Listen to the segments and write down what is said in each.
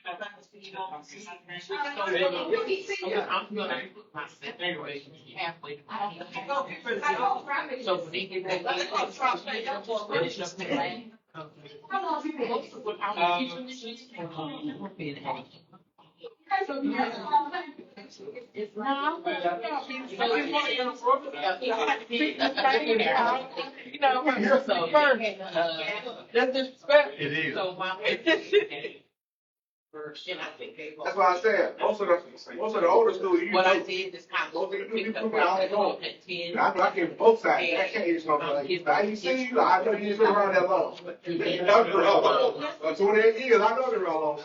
I'm gonna put my separation halfway. So when they get back finish up the land. Most of what I was teaching this year, it's not. You know, so that's disrespect. It is. So my. That's why I said most of the older schools you What I did is kind most of of the pick people up I don't know. at 10. I can both sides. I can't use no like I ain't seen you. I know you ain't been around that long. I've been around 28 years. I know they're around long.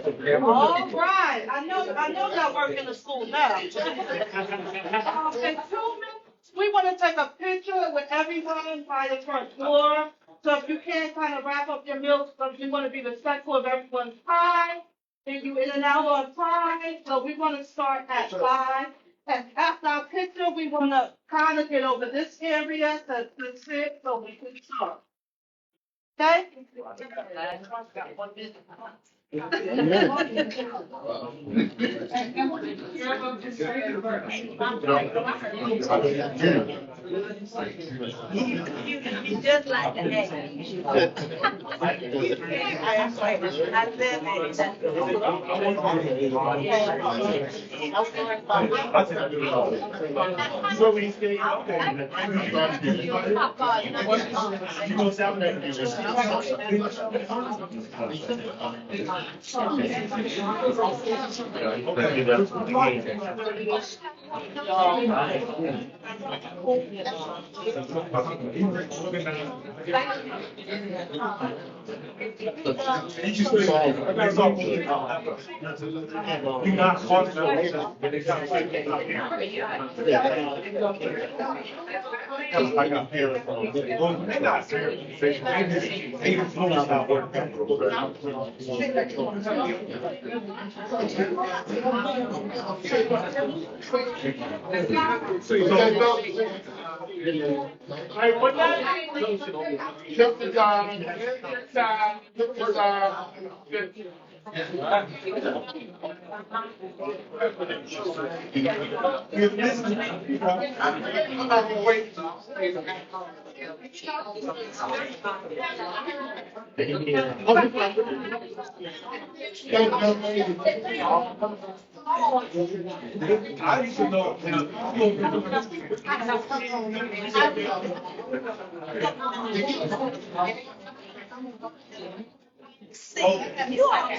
All right, I know y'all work in the school now. In 2 minutes, we want to take a picture with everyone by the front door. So if you can kind of wrap up your meals, because we want to be respectful of everyone's time. And you in and out on time, so we want to start at 5. And after our picture, we want to kind of get over this area to sit so we can start. Okay? You just like the name. I used to know. See, you are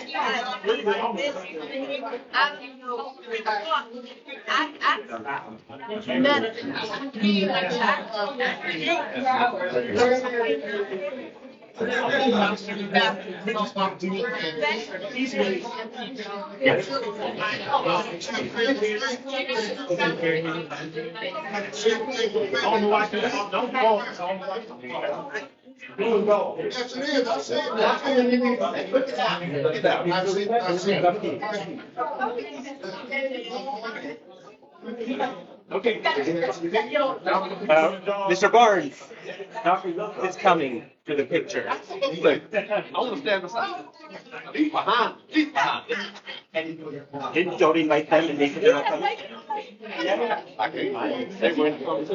Okay. Mr. Barnes is coming to the picture. I want to stand beside. Leave behind. Leave behind. And don't invite them and they can come. Yeah, I can't. They went from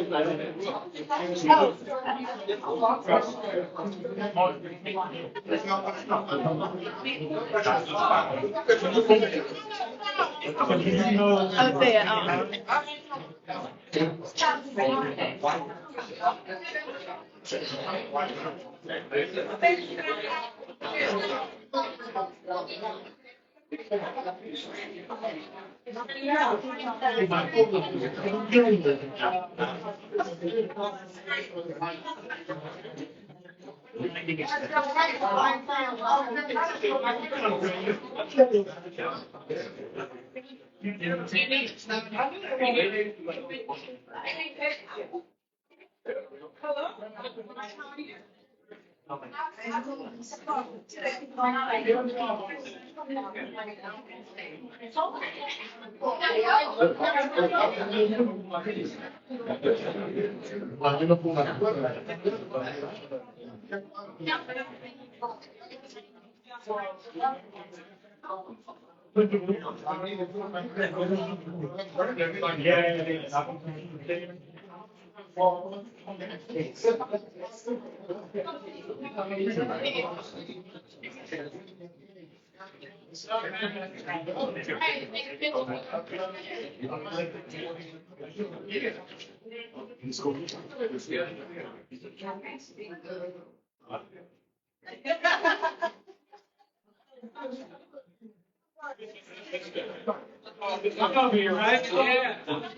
I'm over here, right? Yeah. That's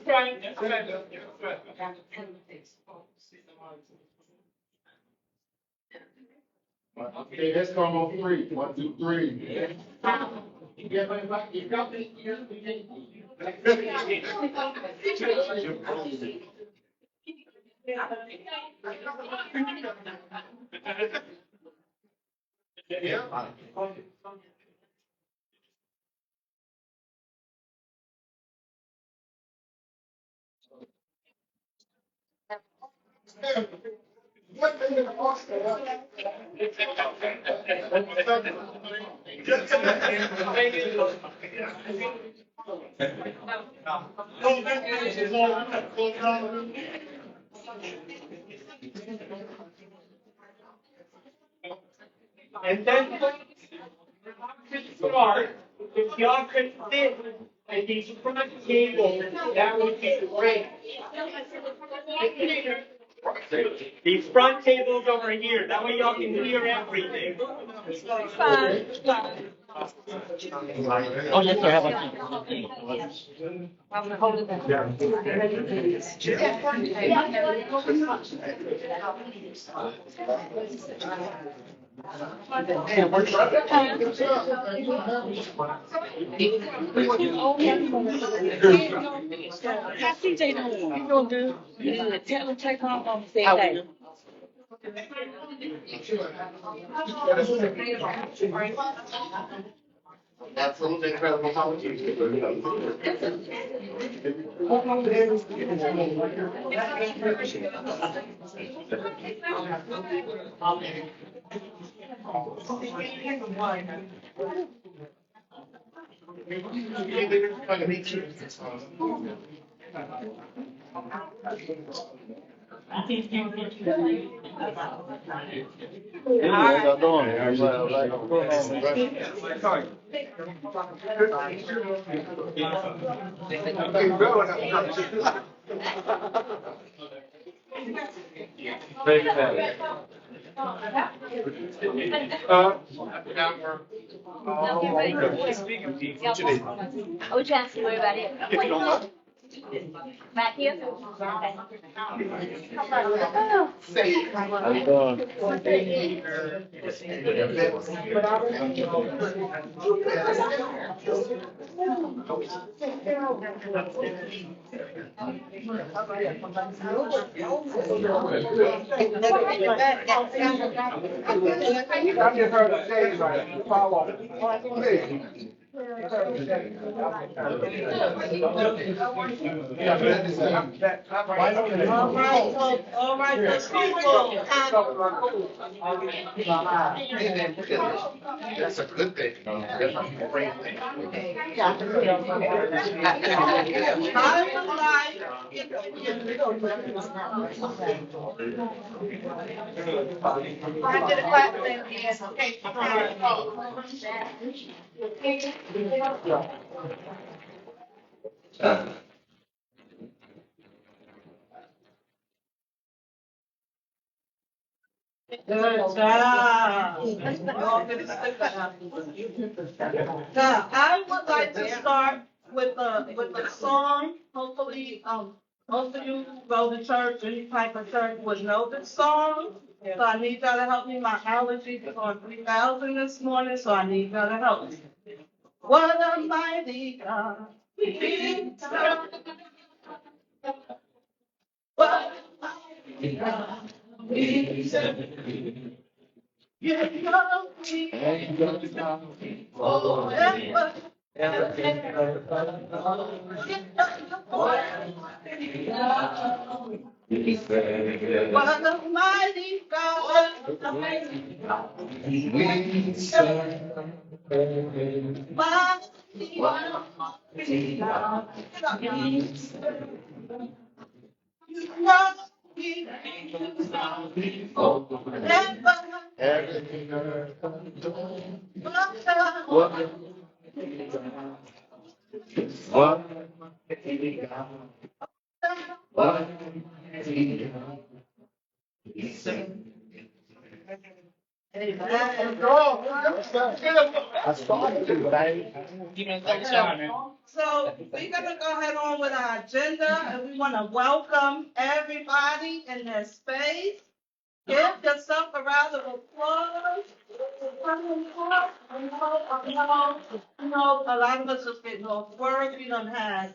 right. That's right. That's right. Okay, let's come on three. 1, 2, 3. And then start, if y'all could fit at these front tables, that would be great. These front tables over here, that way y'all can hear everything. Fine. Oh, yes, sir. How about I'm gonna hold it down. How's CJ doing? You doing good? Good. Tell him take off on the same day. Absolutely incredible. How would you I was trying to see what about it. Back here? I just heard the stage right. Follow. All right, those people. That's a good thing. That's a great thing. I would like, I did a clap thing again. Okay. Good job. Now, I would like to start with a song. Hopefully, most of you go to church, any type of church would know this song. So I need y'all to help me. My allergies is on 3,000 this morning, so I need y'all to help me. What a mighty God. We serve. What a mighty God. We serve. You know me forever. What a mighty God. We serve. Mighty God. You know me forever. Everything I started to, but I So we're gonna go ahead on with our agenda, and we want to welcome everybody in their space. Give yourself a round of applause. You know, a lot of us just getting off work. We don't have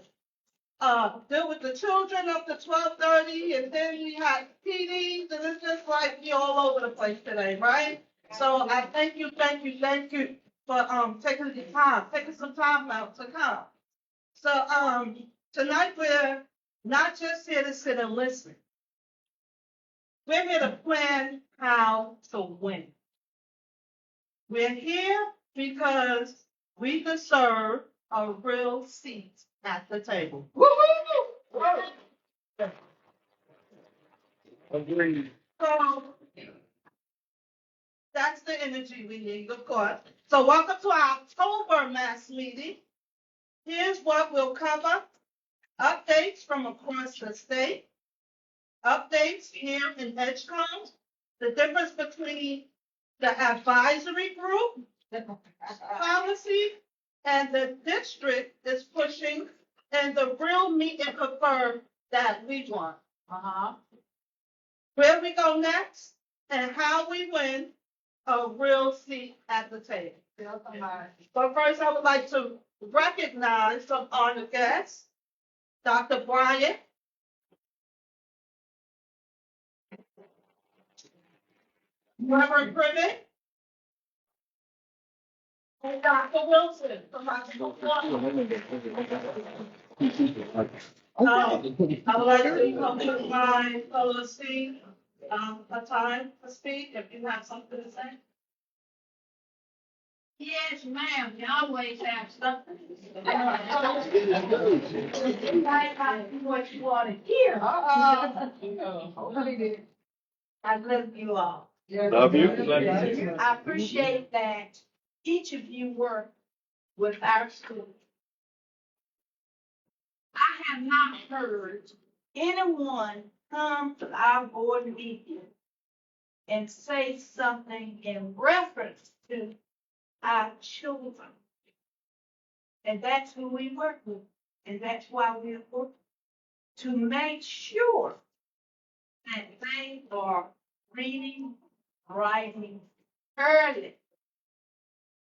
deal with the children up to 12:30, and then we had PDs, and it's just like you're all over the place today, right? So I thank you for taking some time out to come. So tonight we're not just here to sit and listen. We're here to plan how to win. We're here because we deserve a real seat at the table. Woo-hoo! Agreed. So that's the energy we need, of course. So welcome to our October mass meeting. Here's what we'll cover. Updates from across the state. Updates here in Edgecombe. The difference between the advisory group, the policy, and the district is pushing, and the real meet and prefer that we want. Where we go next, and how we win a real seat at the table. But first, I would like to recognize some honored guests. Dr. Brian. Reverend Privet. And Dr. Wilson from our school. I would like to come to my fellow esteemed, a time to speak if you have something to say. Yes, ma'am, you always have something. You might not do what you want to hear. I love you all. Love you. I appreciate that each of you work with our school. I have not heard anyone come to our board meeting and say something in reference to our children. And that's who we work with. And that's why we work to make sure that they are reading, writing early.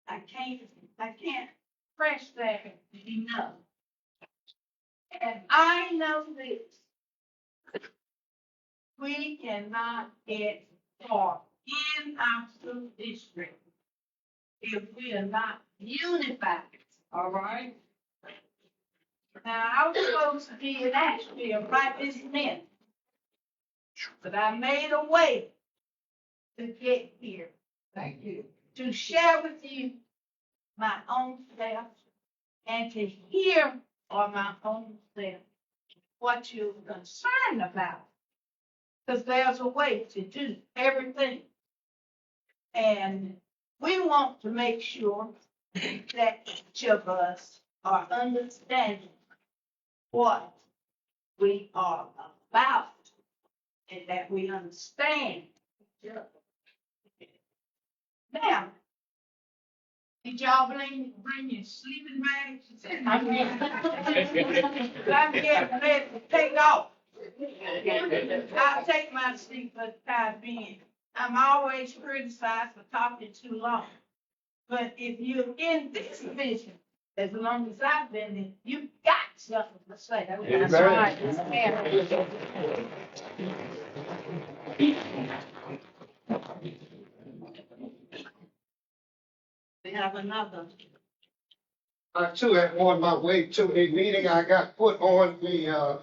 I can't press that enough. And I know this. We cannot get far in our school district if we are not unified, all right? Now, I was supposed to be in Asheville right this minute, but I made a way to get here. Thank you. To share with you my own self and to hear on my own self what you're concerned about. Because there's a way to do everything. And we want to make sure that each of us are understanding what we are about and that we understand. Now, did y'all bring your sleeping bags? I'm getting ready to take off. I'll take my seat for the time being. I'm always criticized for talking too long. But if you're in this vision, as long as I've been in, you've got something to say. That's right. We have another. Too, on my way to a meeting, I got put on the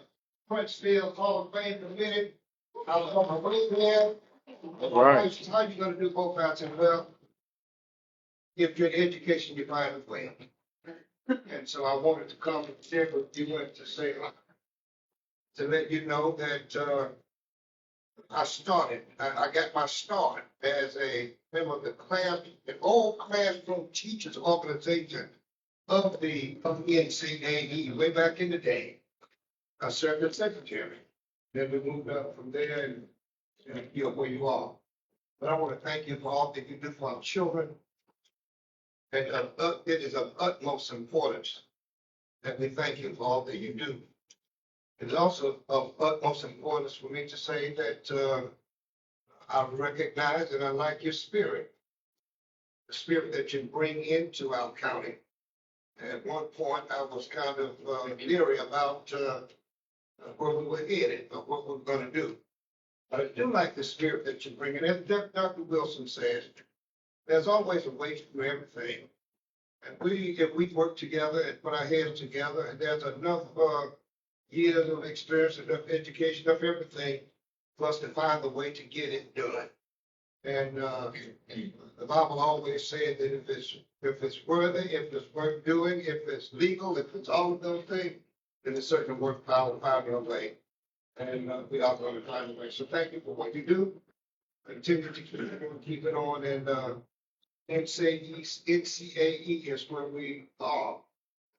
Princefield Hall of Fame committee. I was on my way there. My wife said, how you gonna do both? I said, well, if you're in education, you find a way. And so I wanted to come and share with you and to say, to let you know that I got my start as a member of the an old classroom teachers organization of the NCAE way back in the day. I served as secretary. Then we moved up from there and you're where you are. But I want to thank you for all that you do for our children. And it is of utmost importance that we thank you for all that you do. It is also of utmost importance for me to say that I recognize and I like your spirit, the spirit that you bring into our county. At one point, I was kind of leery about where we were headed, or what we were going to do. But I do like the spirit that you bring in. As Dr. Wilson says, there's always a way to do everything. And if we work together and put our heads together, and there's enough years of experience, enough education, enough everything for us to find the way to get it done. And the Bible always said that if it's worthy, if it's worth doing, if it's legal, if it's all of those things, then it's certainly worth finding a way. And we are going to find a way. So thank you for what you do. Continue to keep it on. And NCAE is where we are.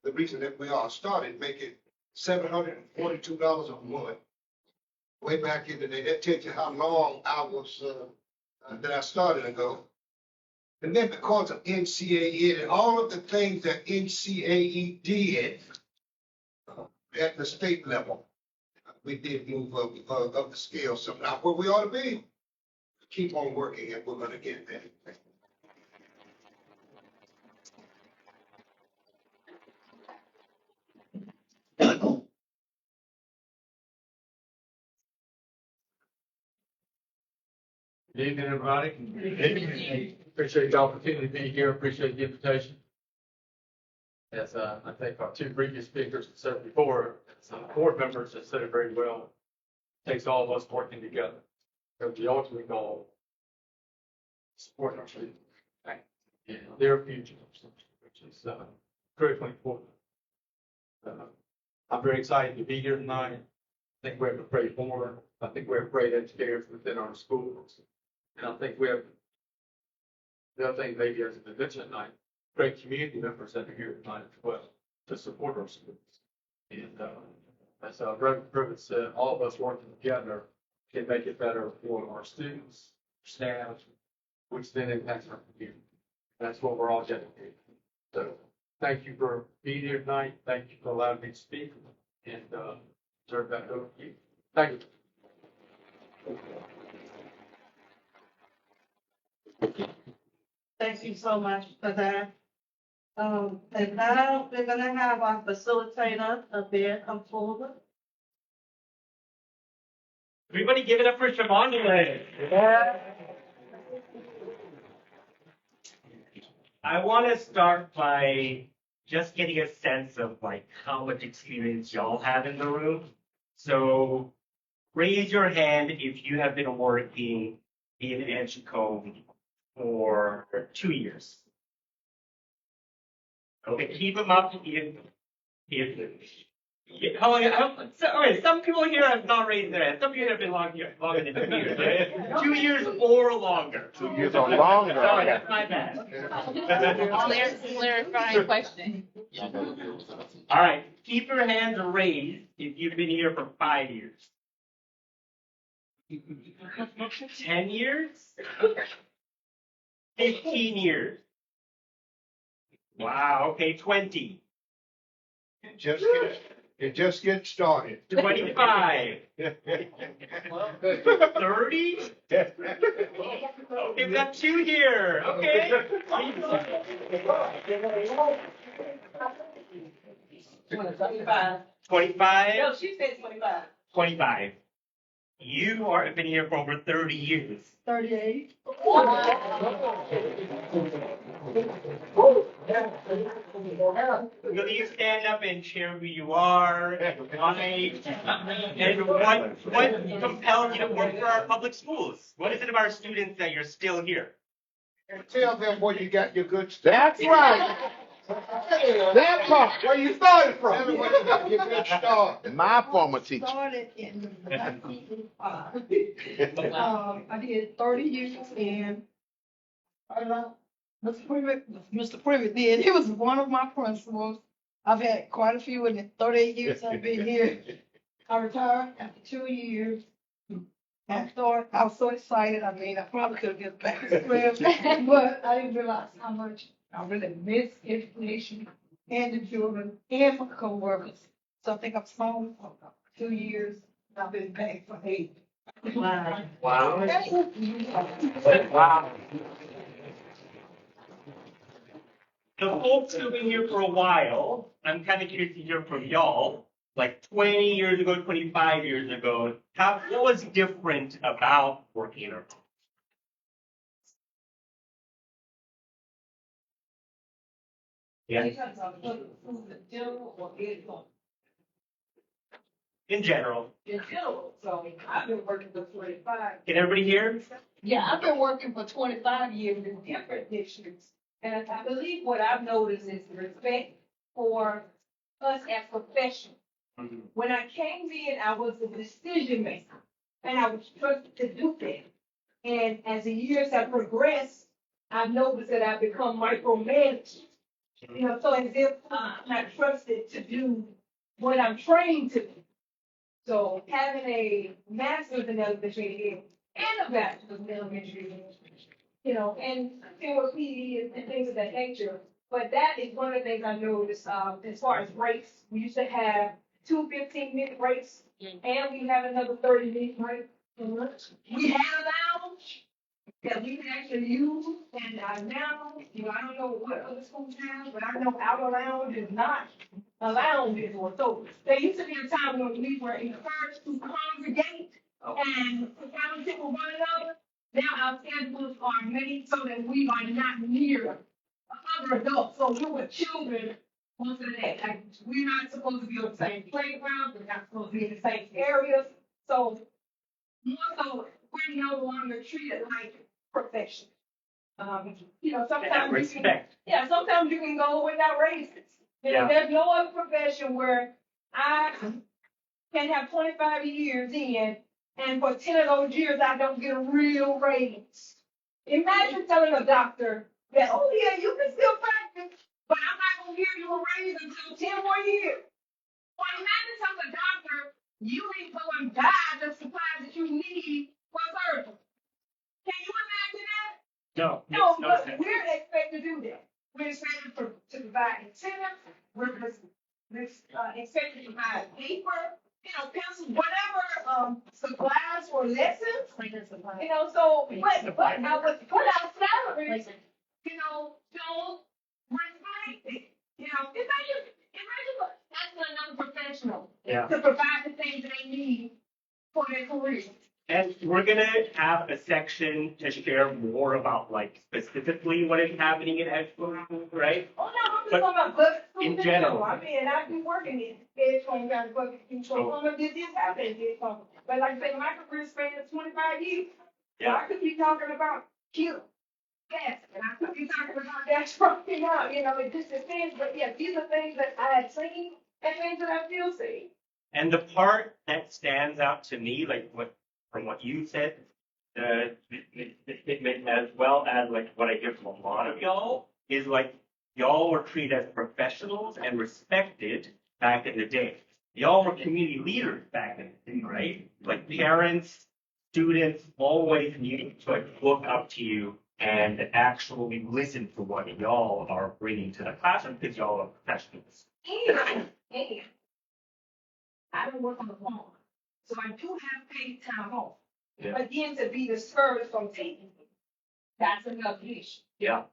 The reason that we are started making $742 a month way back in the day. That tells you how long I was that I started ago. And then because of NCAE and all of the things that NCAE did at the state level, we did move up the scale. So now where we ought to be, keep on working and we're going to get there. Good evening, everybody. Appreciate the opportunity to be here. Appreciate the invitation. As I think our two previous speakers have said before, some board members have said it very well. It takes all of us working together. So the ultimate goal is support our students and their future, which is critically important. I'm very excited to be here tonight. I think we have a great board. I think we have great educators within our schools. And I think we have, the other thing maybe as I mentioned tonight, great community members that are here tonight as well to support our students. And as Reverend Privet said, all of us working together can make it better for our students, staff, which then impacts our community. That's what we're all dedicated to. So thank you for being here tonight. Thank you for allowing me to speak and turn back over to you. Thank you. Thank you so much for that. And now we're gonna have our facilitator up there come forward. Everybody give it up for Siobhan today. I want to start by just getting a sense of like how much experience y'all have in the room. So raise your hand if you have been working in Edgecombe for 2 years. Okay, keep them up all right, some people here have not raised their hand. Some people have been longer than 2 years. 2 years or longer. 2 years or longer. Sorry, that's my bad. Clarifying question. All right, keep your hands raised if you've been here for 5 years. 10 years? 15 years? Wow, okay, 20. It just gets started. 25. 30? Okay, we got 2 here. Okay. 25. No, she said 25. 25. You have been here for over 30 years. 38. Will you stand up and share who you are and why? And what compelled you to work for our public schools? What is it about our students that you're still here? And tell them where you got your good stuff. That's right. That part, where you started Tell them from. where you got your good start. My former teacher. Started in 1985. I did 30 years and Mr. Privet did. He was one of my principals. I've had quite a few in the 38 years I've been here. I retired after 2 years. I was so excited. I mean, I probably could have been back to school, but I didn't realize how much I really miss education and the children and my coworkers. So I think I've home for 2 years. I've been back for 8. Wow. Wow. Wow. The folks who've been here for a while, I'm kind of curious to hear from y'all. Like 20 years ago, 25 years ago, what was different about working in a Yeah, in general. In general, so I've been working for 25. Can everybody hear? Yeah, I've been working for 25 years in different districts. And I believe what I've noticed is respect for us as professionals. Mhm. When I came in, I was a decision maker and I was trusted to do that. And as the years have progressed, I've noticed that I've become micromanaged. You know, so as if I'm not trusted to do what I'm trained to do. So having a master's in elementary ed and a bachelor's in elementary ed, you know, and with PE and things of that nature. But that is one of the things I noticed as far as breaks. We used to have two 15-minute breaks, and we have another 30-minute break for lunch. We had a lounge that we can actually use, and now, you know, I don't know what other schools have, but I know our lounge is not a lounge anymore. So there used to be a time when we were encouraged to congregate and to fellowship with one another. Now our schedules are made so that we are not near other adults. So we're with children most of the day. Like, we're not supposed to be on the same playground. We're not supposed to be in the same areas. So more so, we're no longer treated like profession. You know, sometimes Respect. sometimes you can go without raises. You know, Yeah. there's no other profession where I can have 25 years in, and for 10 of those years, I don't get a real raise. Imagine telling a doctor that, oh yeah, you can still practice, but I'm not gonna give you a raise until 10 more years. Or imagine telling a doctor, you need to go and buy the supplies that you need for surgery. Can you imagine that? No, No, makes no but sense. we're expected to do that. We're expected to provide incentives, expected to provide paper, you know, pencils, whatever, supplies for lessons. You know, so, but now with our salaries, you know, don't reflect it. You know, imagine asking another professional Yeah. to provide the things they need for their career. And we're gonna have a section to share more about like specifically what is happening in Edgecombe, right? Oh, no, I'm just But talking about public schools in general. I mean, I've been working in Edgecombe County Public Schools. Some of this is happening in Edgecombe. But like I say, my career span is 25 years. So Yeah. I could be talking about kill. Yes, and I could be talking about that dropping out, you know, it just depends. But yeah, these are things that I had seen and things that I still see. And the part that stands out to me, like from what you said, the statement as well as like what I hear from a lot of y'all is like y'all were treated as professionals and respected back in the day. Y'all were community leaders back in the day, right? Like parents, students always needed to like look up to you and actually listen to what y'all are bringing to the classroom because y'all are professionals. And I don't work on the farm, so I do have paid time off. Yeah. Again, to be discouraged from taking it, that's another issue. Yeah.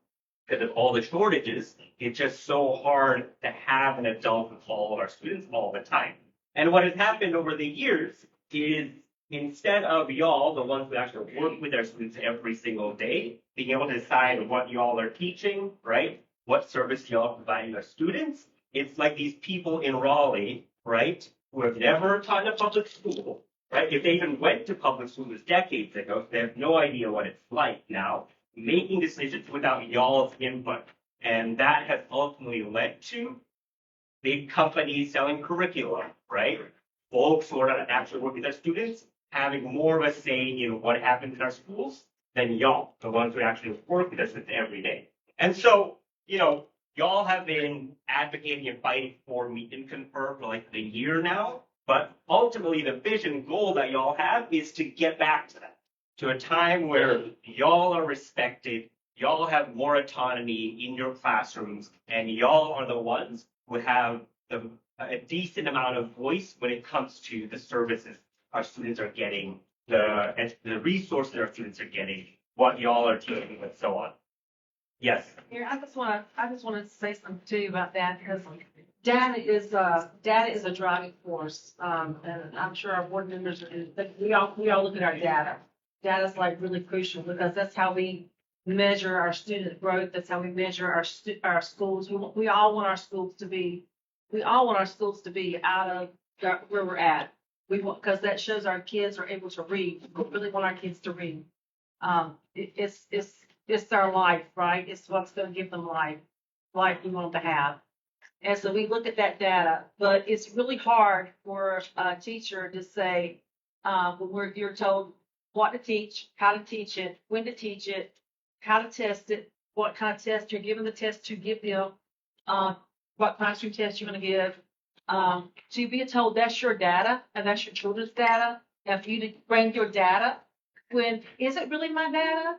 Because of all the shortages, it's just so hard to have an adult with all of our students all the time. And what has happened over the years is instead of y'all, the ones who actually work with our students every single day, being able to decide what y'all are teaching, right? What service y'all are providing our students, it's like these people in Raleigh, right? Who have never taught in a public school, right? If they even went to public schools decades ago, they have no idea what it's like now, making decisions without y'all's input. And that has ultimately led to big companies selling curriculum, right? Folks who are not actually working with their students having more of a say in what happens in our schools than y'all, the ones who actually work with us every day. And so, you know, y'all have been advocating and fighting for meet and confer for like a year now, but ultimately the vision goal that y'all have is to get back to that, to a time where y'all are respected, y'all have more autonomy in your classrooms, and y'all are the ones who have a decent amount of voice when it comes to the services our students are getting the resources our students are getting, what y'all are teaching, and so on. Yes. Here, I just want to say something to you about that because data is a driving force. And I'm sure our board members, we all look at our data. Data is like really crucial because that's how we measure our student growth. That's how we measure our schools. We all want our schools to be out of where we're at. We want, because that shows our kids are able to read. We really want our kids to read. It's our life, right? It's what's going to give them life we want them to have. And so we look at that data, but it's really hard for a teacher to say, when you're told what to teach, how to teach it, when to teach it, how to test it, what kind of test you're giving the test to give them, what classroom test you're going to give. To be told that's your data and that's your children's data, and for you to bring your data, when is it really my data?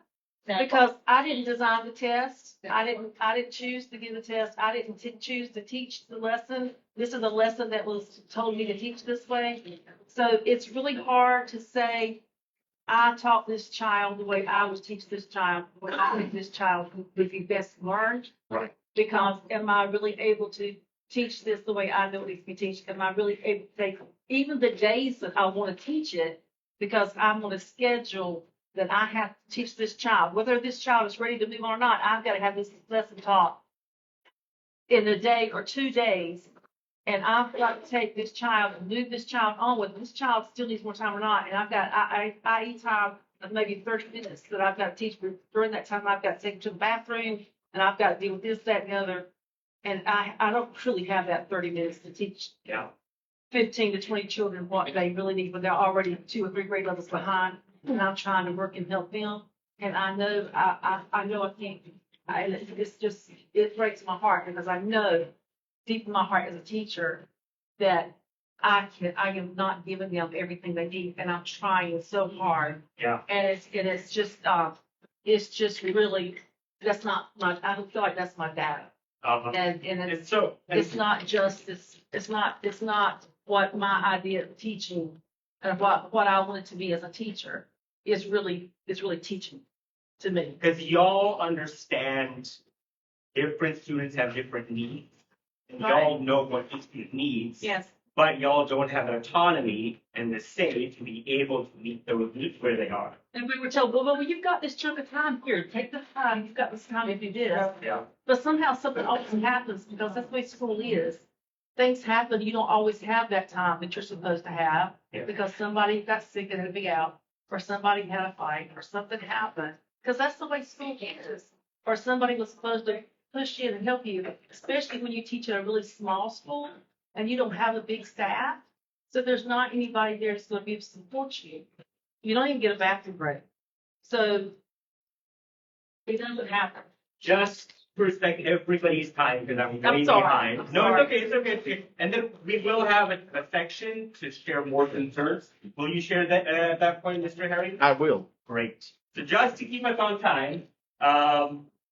Because I didn't design the test. I didn't choose to give the test. I didn't choose to teach the lesson. This is a lesson that was told me to teach this way. So it's really hard to say, I taught this child the way I would teach this child, the way I think this child would be best learned. Right. Because am I really able to teach this the way I know it needs to be taught? Am I really able to take even the days that I want to teach it, because I'm on a schedule that I have to teach this child, whether this child is ready to move on or not, I've got to have this lesson taught in a day or 2 days. And I've got to take this child and move this child on with this child still needs more time or not. And I've got, I each time of maybe 30 minutes that I've got to teach. During that time, I've got to take them to the bathroom and I've got to deal with this, that, and the other. And I don't truly have that 30 minutes to teach 15 to 20 children what they really need when they're already 2 or 3 grade levels behind. And I'm trying to work and help them. And I know, I know I can't, it's just, it breaks my heart because I know deep in my heart as a teacher that I am not giving them everything they need, and I'm trying so hard. Yeah. And it's just really, that's not my, I don't feel like that's my data. And it's not just, it's not what my idea of teaching and what I want it to be as a teacher is really teaching to me. Because y'all understand different students have different needs. And y'all know what each student needs. Yes. But y'all don't have the autonomy and the say to be able to meet those needs where they are. And we were told, well, you've got this chunk of time here. Take the time. You've got this time to do this. Yeah. But somehow something always happens because that's the way school is. Things happen. You don't always have that time that you're supposed to have because somebody got sick and had to be out, or somebody had a fight, or something happened. Because that's the way school is. Or somebody was supposed to push you and help you, especially when you teach at a really small school and you don't have a big staff. So there's not anybody there that's going to be able to support you. You don't even get a bathroom break. So it doesn't happen. Just respect everybody's time because I'm way sorry. behind. I'm No, sorry. it's okay. And then we will have a section to share more concerns. Will you share that at that point, Mr. Harry? I will. Great. So just to keep us on time,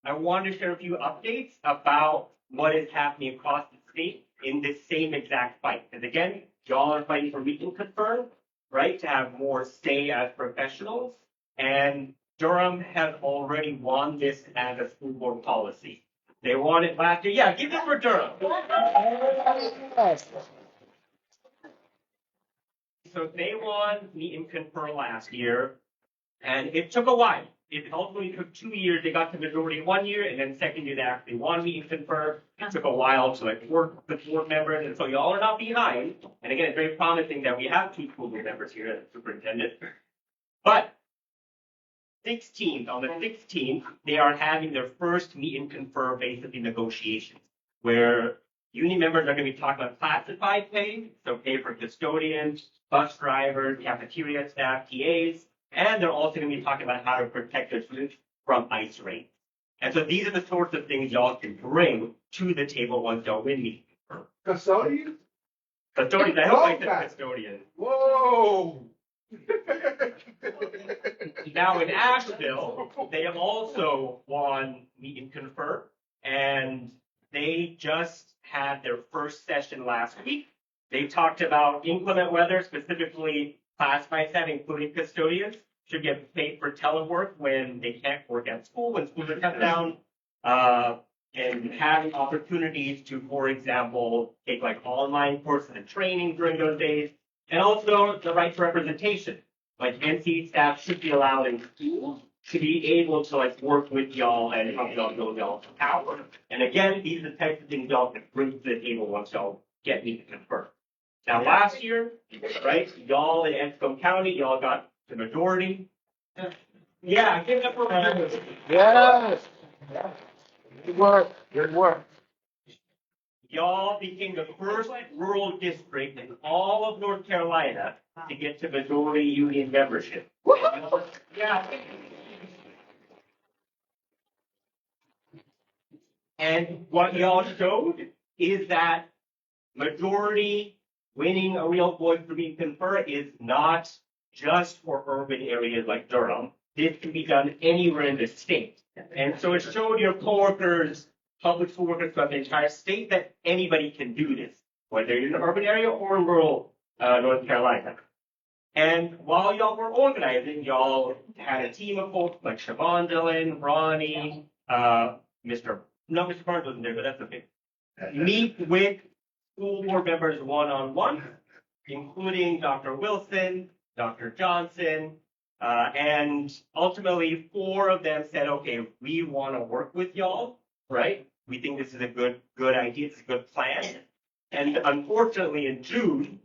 I want to share a few updates about what is happening across the state in this same exact fight. Because again, y'all are fighting for meet and confirm, right? To have more say as professionals. And Durham has already won this as a school board policy. They won it last year. Yeah, give it for Durham. So they won meet and confer last year, and it took a while. It ultimately took 2 years. They got to majority 1 year, and then second year they actually won meet and confer. It took a while to work with board members, and so y'all are not behind. And again, it's very promising that we have 2 school board members here as superintendent. But on the 16th, they are having their first meet and confer basically negotiations, where union members are going to be talking about classified pay, so pay for custodians, bus drivers, cafeteria staff, TAs, and they're also going to be talking about how to protect their students from ICE raids. And so these are the sorts of things y'all can bring to the table once y'all win meet and confer. Custodians? Custodians, I hope I said custodians. Whoa! Now in Asheville, they have also won meet and confer, and they just had their first session last week. They talked about inclement weather, specifically classified staff, including custodians, should get paid for telework when they can't work at school, when schools are shut down. And having opportunities to, for example, take like online courses and training during those days. And also the right to representation. Like NCAE staff should be allowed in school to be able to like work with y'all and help y'all build y'all's power. And again, these are the types of things y'all can bring to the table once y'all get me to confirm. Now, last year, right, y'all in Edgecombe County, y'all got the majority. Yeah, give it up for Yes. Good work, good work. Y'all became the first rural district in all of North Carolina to get to majority union membership. Yeah. And what y'all showed is that majority winning a real voice for being conferred is not just for urban areas like Durham. This can be done anywhere in the state. And so it showed your coworkers, public school workers throughout the entire state that anybody can do this, whether you're in an urban area or in rural North Carolina. And while y'all were organizing, y'all had a team of folks like Siobhan Dillon, Ronnie, Mr. Barnes wasn't there, but that's okay. Meet with school board members one-on-one, including Dr. Wilson, Dr. Johnson, and ultimately 4 of them said, okay, we want to work with y'all, right? We think this is a good idea, it's a good plan. And unfortunately in June,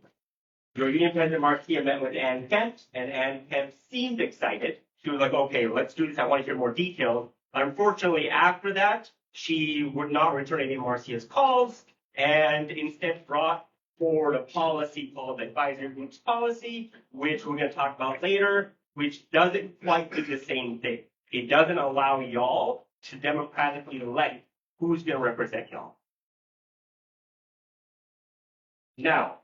your union president Marcia met with Ann Kent, and Ann Kent seemed excited. She was like, okay, let's do this, I want to hear more details. Unfortunately, after that, she would not return any of Marcia's calls, and instead brought forward a policy called the advisory groups policy, which we're going to talk about later, which doesn't quite do the same thing. It doesn't allow y'all to democratically elect who's going to represent y'all. Now,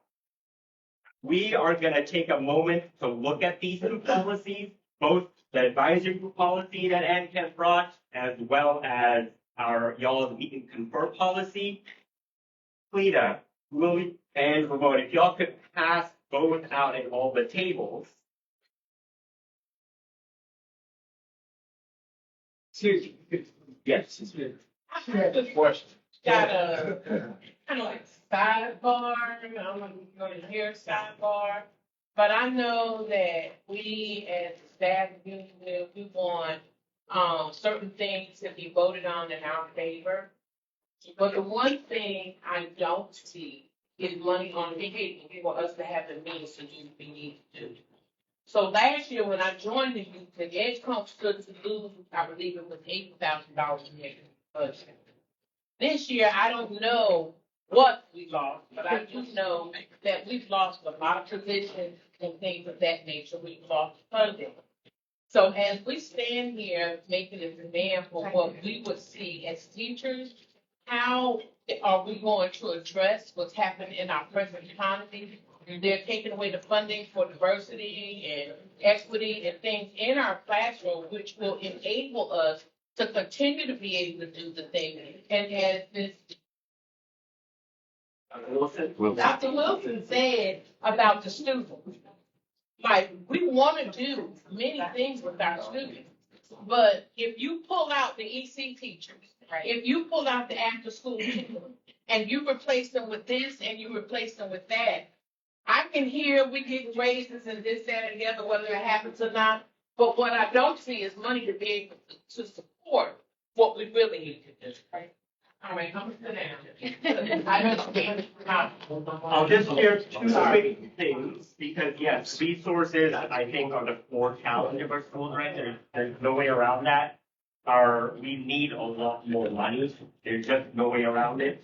we are going to take a moment to look at these 2 policies, both the advisory group policy that Ann Kent brought, as well as our y'all's meet and confer policy. Cleta, Willie, and Ramon, if y'all could pass both out at all the tables. Yes. I have a question. Got a kind of like sidebar. I'm going to hear sidebar, but I know that we as a staff union, we want certain things to be voted on in our favor. But the one thing I don't see is money on the table for us to have the means to do what we need to do. So last year when I joined the youth, the Edgecombe stood to lose, I believe it was $80,000 in their budget. This year, I don't know what we lost, but I do know that we've lost a lot of positions and things of that nature. We've lost funding. So as we stand here making a demand for what we would see as teachers, how are we going to address what's happening in our present economy? They're taking away the funding for diversity and equity and things in our classroom, which will enable us to continue to be able to do the thing. And as this Dr. Wilson said about the students, like we want to do many things with our students, but if you pull out the EC teachers, if you pull out the after school people, and you replace them with this and you replace them with that, I can hear we get raises and this, that, and the other, whether it happens or not. But what I don't see is money to be able to support what we really need to do. Right? All right, I'm gonna sit down. I understand. I'll just share 2 quick things because yes, resources I think are the core challenge of our schools, right? There's no way around that. We need a lot more money. There's just no way around it.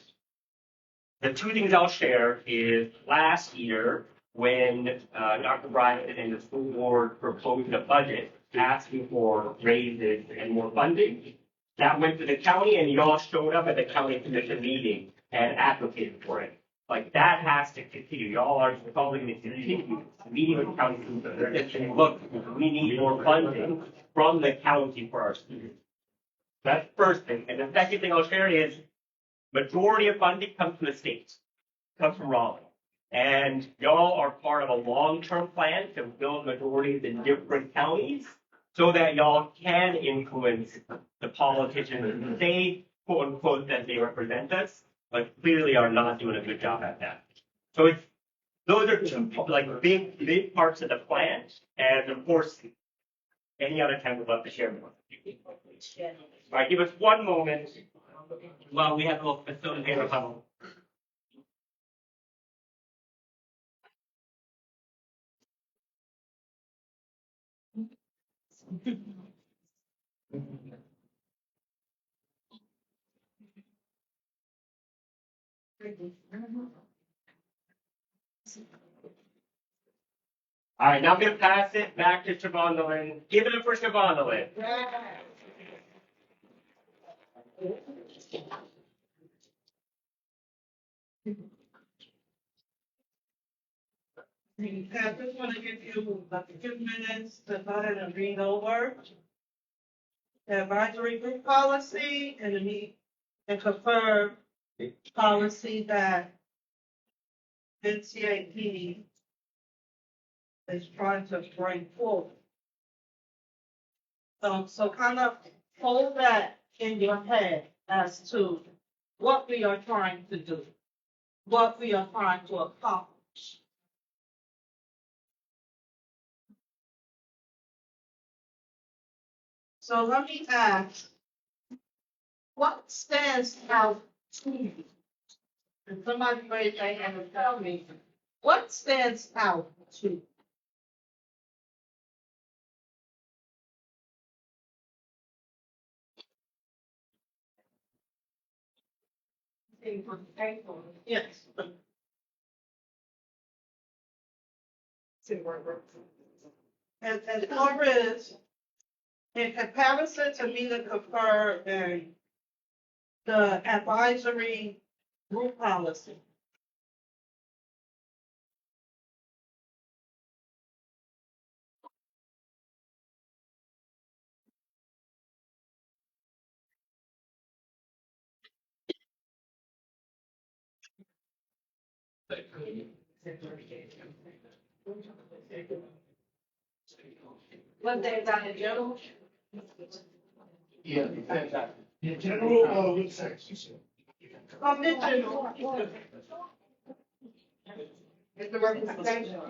The 2 things I'll share is last year when Dr. Bryant and the school board proposed a budget asking for raises and more funding, that went to the county and y'all showed up at the county commission meeting and advocated for it. Like that has to continue. Y'all are probably going to continue meeting with county and saying, look, we need more funding from the county for our students. That's the first thing. And the second thing I'll share is majority of funding comes from the state, comes from Raleigh. And y'all are part of a long-term plan to build majority of the different counties so that y'all can influence the politicians who say, quote unquote, that they represent us, but clearly are not doing a good job at that. So those are two like big parts of the plan. And of course, any other time we'd love to share more. All right, give us one moment while we have a little facilitator huddle. All right, now I'm gonna pass it back to Siobhan. Give it up for Siobhan. I just want to give you like a few minutes to go ahead and read over the advisory group policy and and confirm policy that NCAE is trying to bring forward. So kind of hold that in your head as to what we are trying to do, what we are trying to accomplish. So let me ask, what stands out to you? And somebody raise their hand and tell me, what stands out to you? Yes. And far as, in comparison to me to confer and the advisory group policy. What they got in general? Yeah, in general, which sections? I'm in general. It's the representation.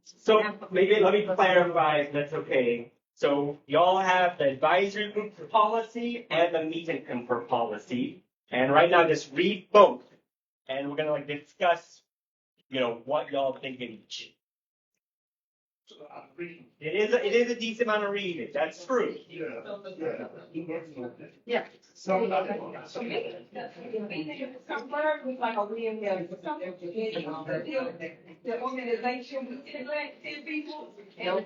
So maybe let me clarify if that's okay. So y'all have the advisory group policy and the meet and confer policy. And right now just read both. And we're gonna like discuss, what y'all think of each. It is a decent amount of reading. That's true. Yeah. Confirm with like a real, the organization, we select 10 people, and we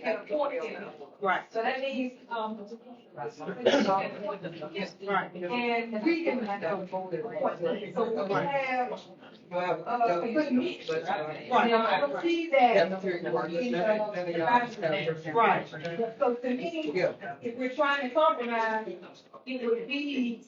can appoint them. Right. So that means, Right. and we can have appointment. So we have, a good mix. Right. I don't see that. Right. So to me, if we're trying to compromise, it would be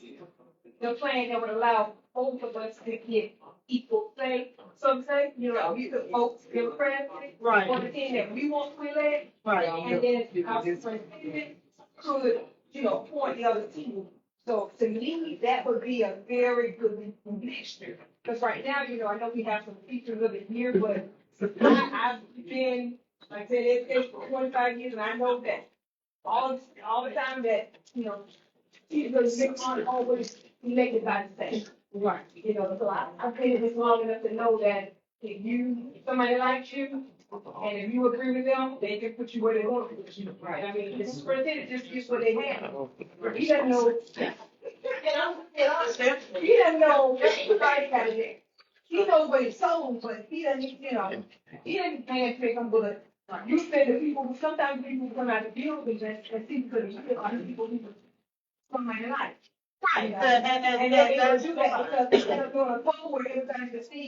the plan that would allow both of us to get equal say. So say, we could vote democratically. Right. For the team that we want to elect. Right. And then our superintendent could, appoint the other team. So to me, that would be a very good mixture. Because right now, I know we have some features of it here, but I've been, like I said, it's for 25 years, and I know that all the time that, people aren't always elected by the same. Right. So I've been in this long enough to know that if somebody likes you, and if you agree with them, they can put you where they want to put you. Right. I mean, the superintendent just gets what they have. He doesn't know, he doesn't know everybody got it. He knows what he's sold, but he doesn't, he doesn't handpick them, but you said that people, sometimes people come out of the building and see because people somebody like. Right. And they don't do that because instead of doing a poll where everybody can see,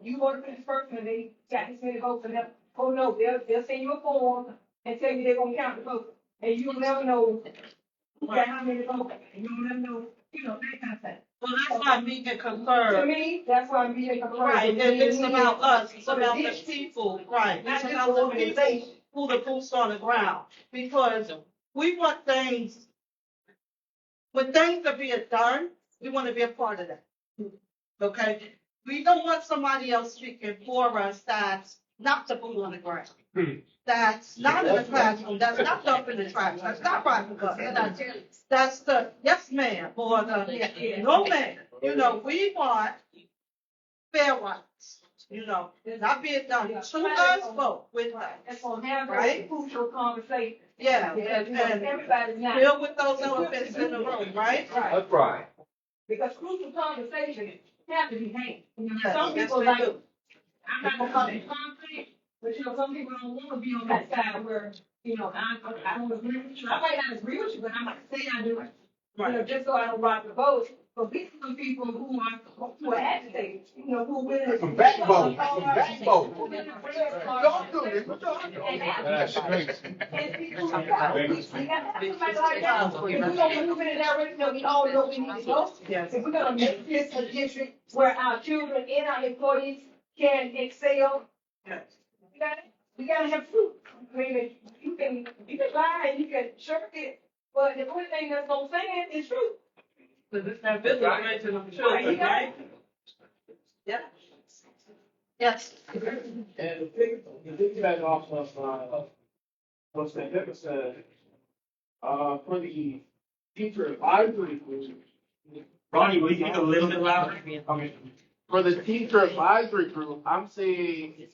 you voted for this person and they got this many votes and oh no, they'll send you a form and tell you they're gonna count the votes. And you'll never know how many votes, and you'll never know, that kind of thing. Well, that's why me and To concur. me, that's why I'm being. Right, it's about us, it's about the people, right, it's about the people who the boots on the ground. Because we want things, when things are being done, we want to be a part of that. Okay? We don't want somebody else speaking for us that's not the boot on the ground. That's not in the classroom, that's not dumping the trash, that's not riding the bus. That's the yes ma'am or the no ma'am. You know, we want fair rights, you know, not being done to us, but with It's us. gonna have Right? a crucial conversation. Yeah, Because and everybody's not. deal with those elephants in the room, right? Right. That's right. Because crucial conversations have to be had. Yes, Some yes, people they like, do. I'm not gonna call it conflict, but you know, some people don't wanna be on that side where, you know, I don't agree with you. I might not agree with you, but I'm gonna say I do. You know, Right. just so I don't rock the boat. But these are some people who are agitated, you know, who will. Some backbone, some backbone. Don't do this. That's crazy. And people, we got somebody like that. If we're gonna move in that direction, that we all know we need to go. Yes. If we're gonna make this a district where our children and our employees can excel, Yes. we gotta have truth. I mean, you can lie and you can shirk it, but the only thing that's gonna stand is truth. Because it's that village right to the children, right? Yeah. Yes. And the piggyback off of what St. Nicholas said, for the teacher advisory group. Ronnie, will you speak a little bit louder? For the teacher advisory group, I'm seeing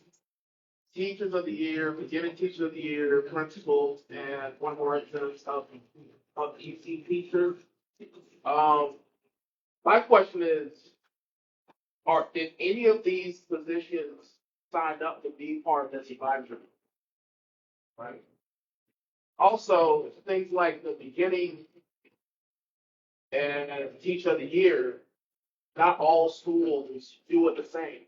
teachers of the year, beginning teachers of the year, principals, and one more instance of EC teachers. My question is, did any of these positions sign up to be part of this advisory? Right. Also, things like the beginning and teacher of the year, not all schools do it the same.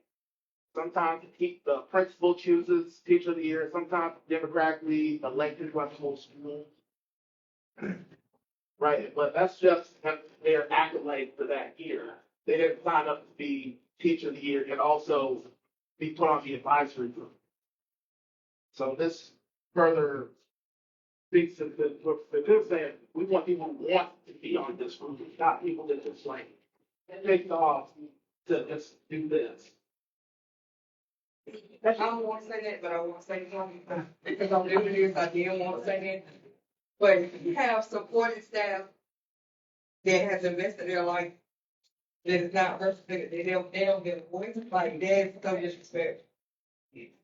Sometimes the principal chooses teacher of the year, sometimes democratically elected by the whole school. Right, but that's just their accolade for that year. They didn't sign up to be teacher of the year and also be put on the advisory group. So this further speaks to what they're saying. We want people who want to be on this group, not people that just like take off to just do this. I don't want to say that, but I want to say something because I'm living this. I didn't want to say that. But you have supporting staff that has invested their life that is not represented. They don't get a voice. Like that's so disrespectful.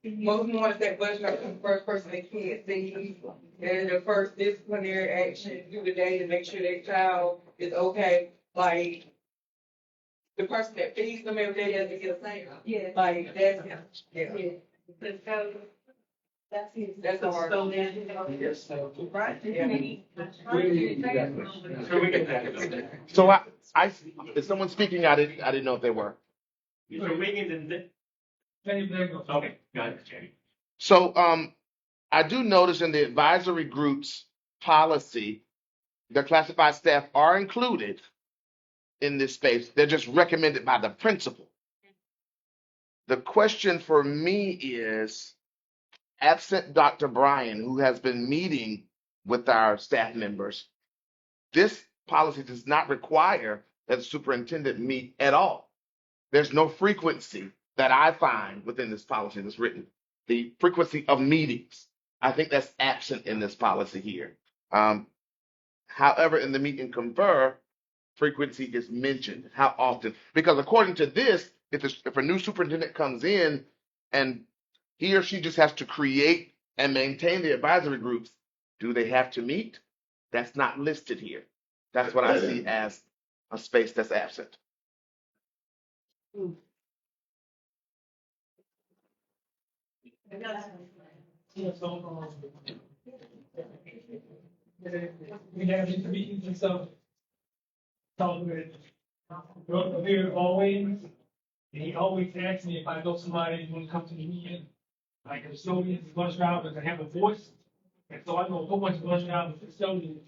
Most of them want to say budget are the first person they can't see. And the first disciplinary action due today to make sure their child is okay. Like the person that feeds them every day doesn't get a thing. Yeah. Like that's yeah. That's a hard. Yes. Right? So is someone speaking? I didn't know if they were. So Wiggins and okay, got it, Jerry. So I do notice in the advisory group's policy, the classified staff are included in this space. They're just recommended by the principal. The question for me is, absent Dr. Bryan, who has been meeting with our staff members, this policy does not require that the superintendent meet at all. There's no frequency that I find within this policy that's written. The frequency of meetings, I think that's absent in this policy here. However, in the meet and confer, frequency is mentioned. How often? Because according to this, if a new superintendent comes in and he or she just has to create and maintain the advisory groups, do they have to meet? That's not listed here. That's what I see as a space that's absent. We have these meetings and stuff. Talk with Amir always, and he always asks me if I know somebody who want to come to the meeting, like a custodian, bus driver, that have a voice. And so I know a whole bunch of bus drivers, custodians,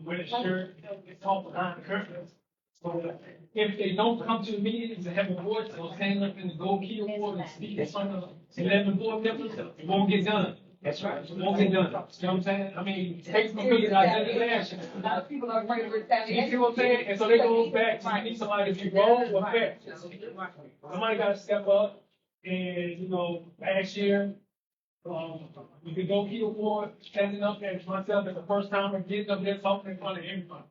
wear a shirt, and talk behind the curtains. So if they don't come to the meetings and have a voice, or stand up in the keyboard and speak in front of 11 board members, it won't get done. That's right. It won't get done. You know what I'm saying? I mean, take some good identity action. A lot of people are afraid of You retaliation. see what I'm saying? And so they go back to need somebody to be wrong or fair. Somebody gotta step up and, you know, last year, we could go keyboard, standing up there myself as the first time and getting up there talking in front of everybody.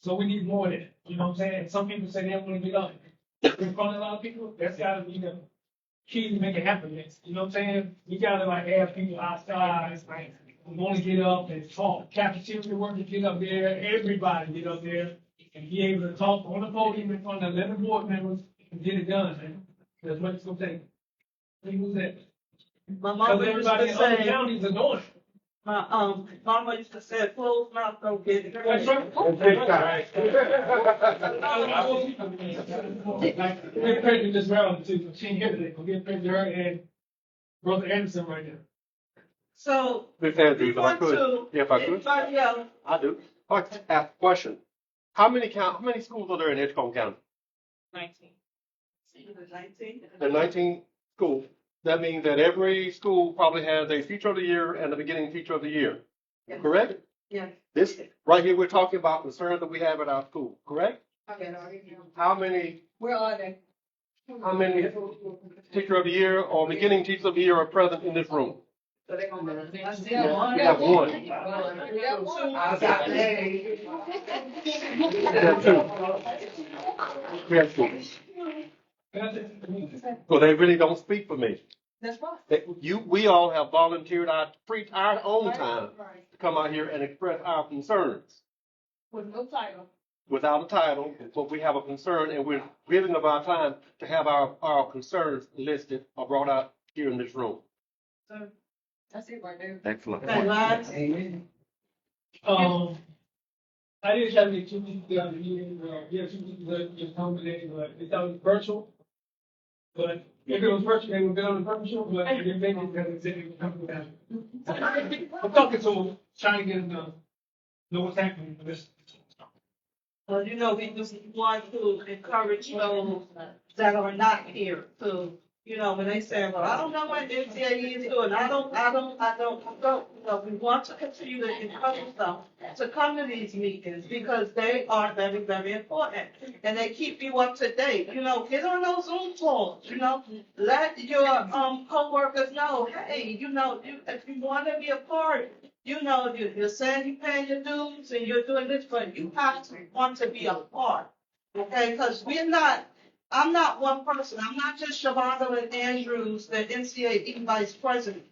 So we need more of that. You know what I'm saying? Some people say they don't want to get up in front of a lot of people. That's gotta be the key to make it happen. You know what I'm saying? We gotta like have people outside, like, want to get up and talk. Cafeteria workers get up there. Everybody get up there and be able to talk on the podium in front of 11 board members and get it done, man. That's what it's gonna take. Who's that? My Because mama used everybody to in other say, counties are doing it. mama used to say, closed mouth don't get it. That's right. Like, we're president this round too. She ain't here today. We're getting president her and Brother Anderson right now. So, Ms. we Andrews, if I want could, to, if I could, anybody else, I do. I'd like to ask a question. How many schools are there in Edgecombe County? 19. 19? There are 19 schools. That means that every school probably has a teacher of the year and a beginning teacher of the year. Correct? Yes. This, right here, we're talking about concerns that we have at our school, correct? How many Where are they? teacher of the year or beginning teacher of the year are present in this room? So they're gonna. We have one. We have two. We have two. So they really don't speak for me. That's right. We all have volunteered our own time to come out here and express our concerns. With no title. Without a title, but we have a concern and we're giving of our time to have our concerns listed or brought out here in this room. That's it right there. Excellent. Amen. I didn't have any two people the other meeting, yeah, two people that just come today, but it's on virtual. But if it was virtual, they would be on the virtual, but they didn't make it because they said they would come to that. I'm talking to them, trying to get them to know what's happening with this. Well, you know, we just want to encourage those that are not here to, you know, when they say, well, I don't know what NCAE is doing, I don't, you know, we want to continue to encourage them to come to these meetings because they are very, very important. And they keep you up to date, you know, get on those Zoom calls, you know, let your, coworkers know, hey, you know, if you want to be a part, you know, you're saying you're paying your dues and you're doing this, but you have to want to be a part, okay? Because I'm not one person. I'm not just Shavonda and Andrews, the NCAE vice president.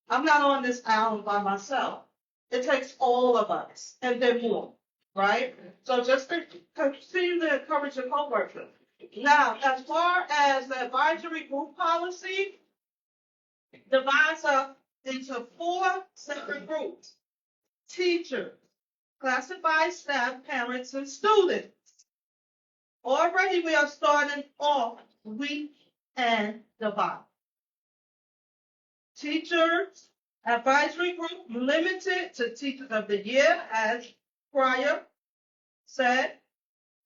I'm not on this island by myself. It takes all of us and then more, right? So just to continue to encourage your coworkers. Now, as far as the advisory group policy, divides up into 4 separate groups: teachers, classified staff, parents, and students. Already we are starting off weak and divided. Teachers advisory group limited to teachers of the year, as prior said.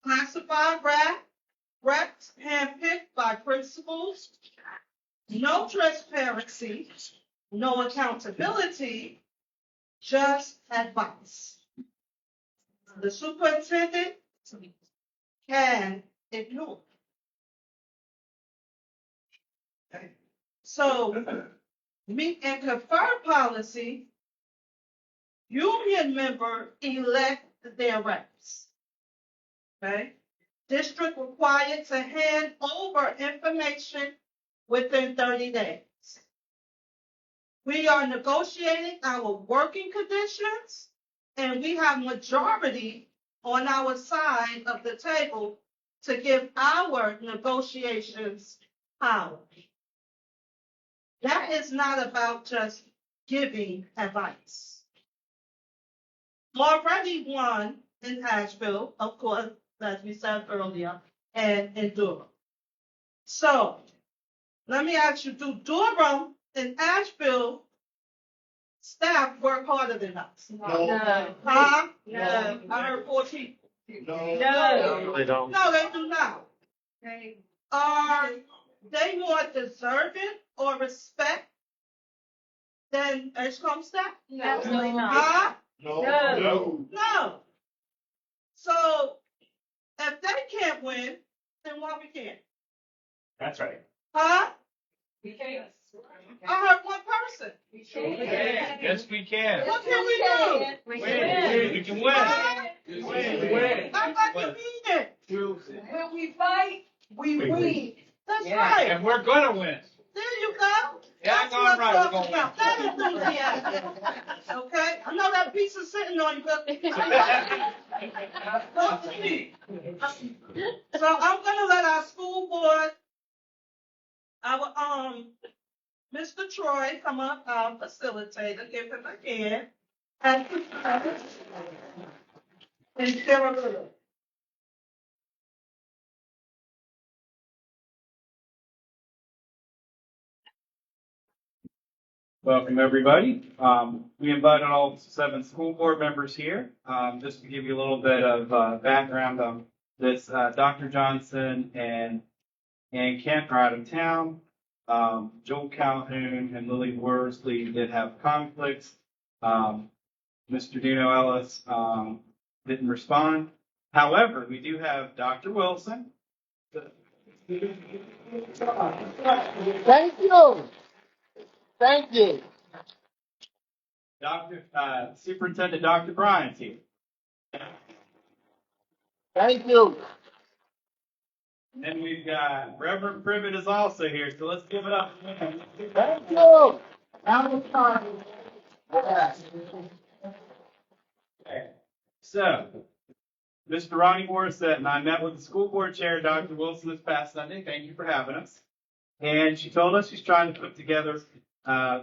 Classified reps handpicked by principals. No transparency, no accountability, just advice. The superintendent can ignore. So, meet and confer policy, union member elect their reps. Okay? District required to hand over information within 30 days. We are negotiating our working conditions, and we have majority on our side of the table to give our negotiations power. That is not about just giving advice. Already won in Asheville, of course, as we said earlier, and in Durham. So, let me ask you, do Durham and Asheville staff work harder than us? No. Huh? No. I heard 4 people. No. They don't. No, they do not. are they more deserving or respect than Edgecombe staff? Absolutely not. Huh? No. No. So if they can't win, then why we can't? That's right. Huh? We can't. I heard one person. Yes, we can. What can we do? We We can win. Huh? We win. How about you mean it? When we fight, we win. That's right. And we're gonna win. There you go. Yeah, That's I'm what I'm right. We're talking gonna about. That enthusiasm. Okay? I know that pizza's sitting on you, but Talk to me. So I'm gonna let our school board, our Mr. Troy come up, our facilitator, give him a hand. And share a little. Welcome, everybody. We invited all 7 school board members here. Just to give you a little bit of background on this, Dr. Johnson and Kent are out of town. Joel Calhoun and Lily Worsley did have conflicts. Mr. Dino Ellis didn't respond. However, we do have Dr. Wilson. Thank you. Thank you. Superintendent Dr. Bryant's here. Thank you. And we've got Reverend Privet is also here, so let's give it up. Thank you. Okay. So, Mr. Ronnie Morissette and I met with the school board chair, Dr. Wilson, this past Sunday. Thank you for having us. And she told us she's trying to put together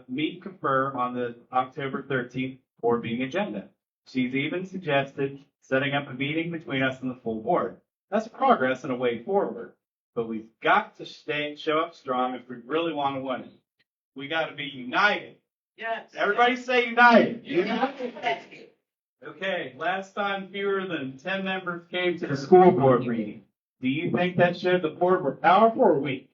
meet and confer on the October 13th board meeting agenda. She's even suggested setting up a meeting between us and the full board. That's progress and a way forward. But we've got to show up strong if we really want to win it. We got to be united. Yes. Everybody say united. Okay, last time fewer than 10 members came to the school board meeting. Do you think that showed the board were powerful or weak?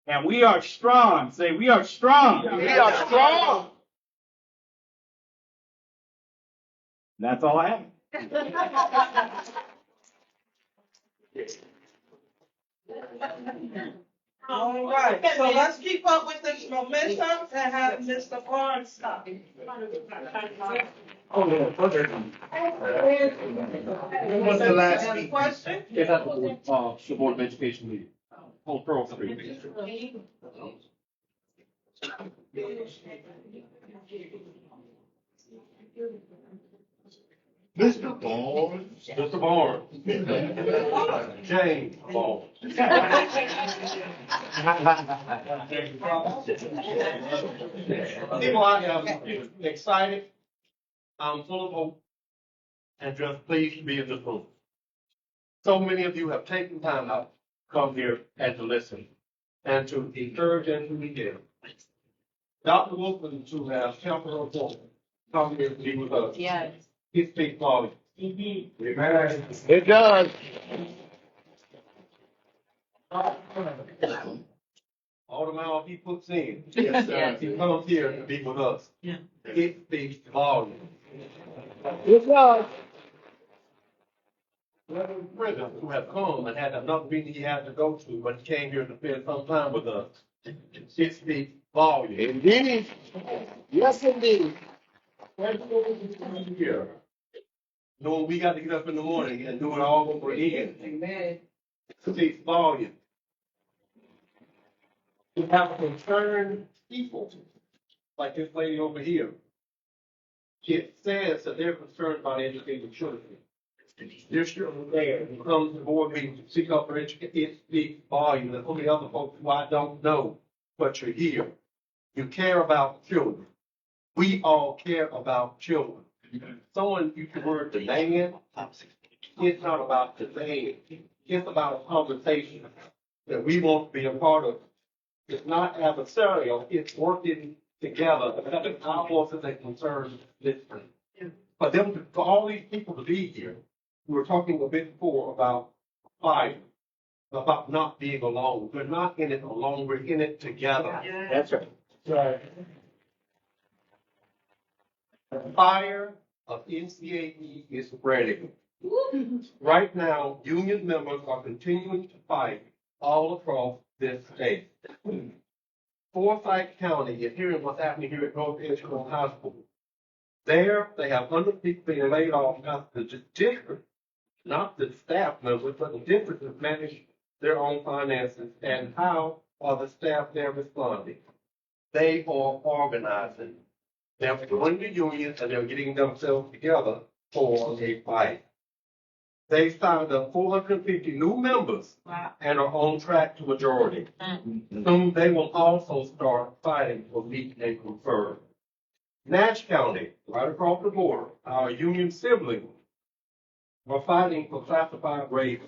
And we are strong. Say, we are strong. We are strong. That's all I have. All right, so let's keep up with this momentum and have Mr. Barnes stop. What's the last Any question? It's at the Board of Education meeting on Pearl Street. Mr. Barnes. Mr. Barnes. James Barnes. People, I am excited. I'm full of hope and just pleased to be in this room. So many of you have taken time out to come here and to listen and to encourage and to begin. Dr. Wilson, to have temporal form, come here to be with us. Yes. It speaks volumes. It does. All the miles he puts in, he comes here to be with us. Yeah. It speaks volumes. It does. Reverend Privet, who have come and had another meeting he had to go to, but he came here to spend some time with us. It speaks volumes. Indeed. Yes, indeed. Here, knowing we got to get up in the morning and do it all over again. Amen. It speaks volumes. We have concerned people, like this lady over here. It says that they're concerned about educating children. There's children there who come to the board meeting to seek out for education. It speaks volumes. And so many other folks who I don't know, but you're here. You care about children. We all care about children. Someone used the word demand. It's not about demand. It's about a conversation that we want to be a part of. It's not adversarial. It's working together, having our voices and concerns listening. For them, for all these people to be here, we were talking a bit before about fire. about not being alone. We're not in it alone, we're in it together. That's right. So, the fire of NCAE is spreading. Right now, union members are continuing to fight all across this state. Forsyth County is hearing what's happening here at North Edgecombe High School. There, they have 100 people being laid off. Now, the district, not the staff members, but the district has managed their own finances. And how are the staff there responding? They are organizing. They're joining the unions and they're getting themselves together for a fight. They signed up 450 new members and are on track to majority. Soon they will also start fighting for meet and confer. Nash County, right across the border, our union siblings are fighting for classified rates.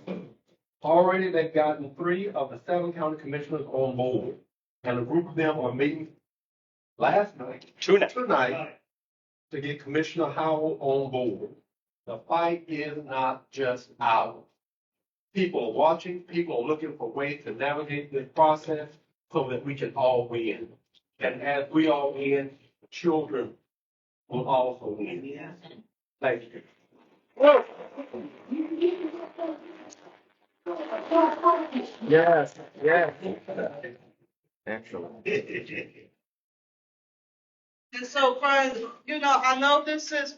Already they've gotten 3 of the 7 county commissioners on board, and a group of them are meeting tonight to get Commissioner Howell on board. The fight is not just ours. People are watching, people are looking for ways to navigate this process so that we can all win. And as we all win, the children will also win. Thank you. Yes, yes. Excellent. And so, friends, I know this is,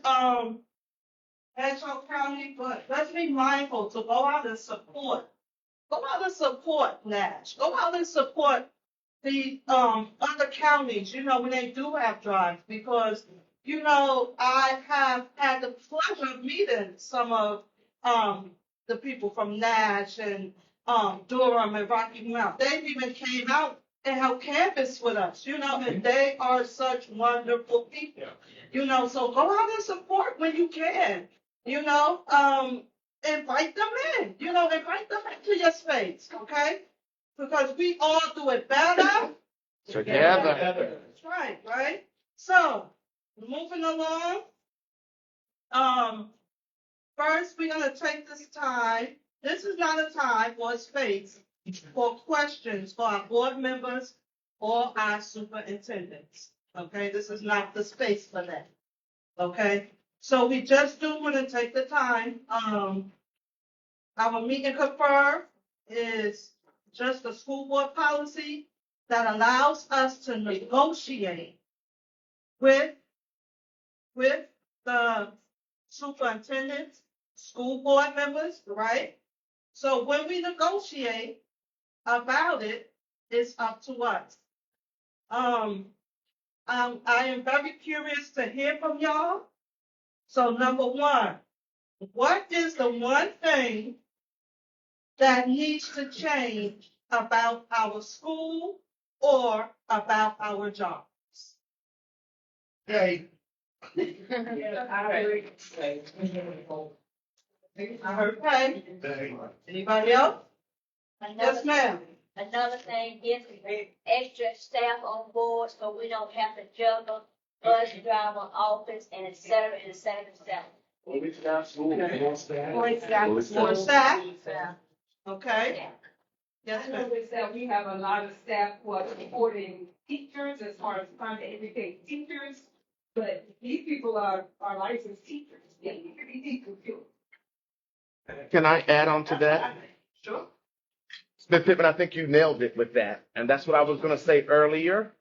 Edgecombe County, but let's be mindful to go out and support. Go out and support Nash. Go out and support the other counties, when they do have drives, because I have had the pleasure of meeting some of the people from Nash and Durham and Rocky Mount. They even came out and held campus with us, and they are such wonderful people. So go out and support when you can. Invite them in. Invite them into your space, okay? Because we all do it better Together. That's right? So, moving along. First, we're going to take this time. This is not a time or space for questions for our board members or our superintendents. Okay, this is not the space for that. Okay, so we just do want to take the time. Our meet and confer is just a school board policy that allows us to negotiate with the superintendents, school board members, right? So when we negotiate about it, it's up to us. I am very curious to hear from y'all. So number one, what is the one thing that needs to change about our school or about our jobs? Hey. I heard Peg. Anybody else? Yes, ma'am. Another thing is extra staff on board so we don't have to juggle bus driver, office, and et cetera, and et cetera, et cetera. More staff. Okay. Yes, I ma'am. noticed that we have a lot of staff who are supporting teachers as far as trying to educate teachers, but these people are licensed teachers. Yeah, you can be teachers too. Can I add on to that? Sure. Ms. Pittman, I think you nailed it with that. And that's what I was going to say earlier.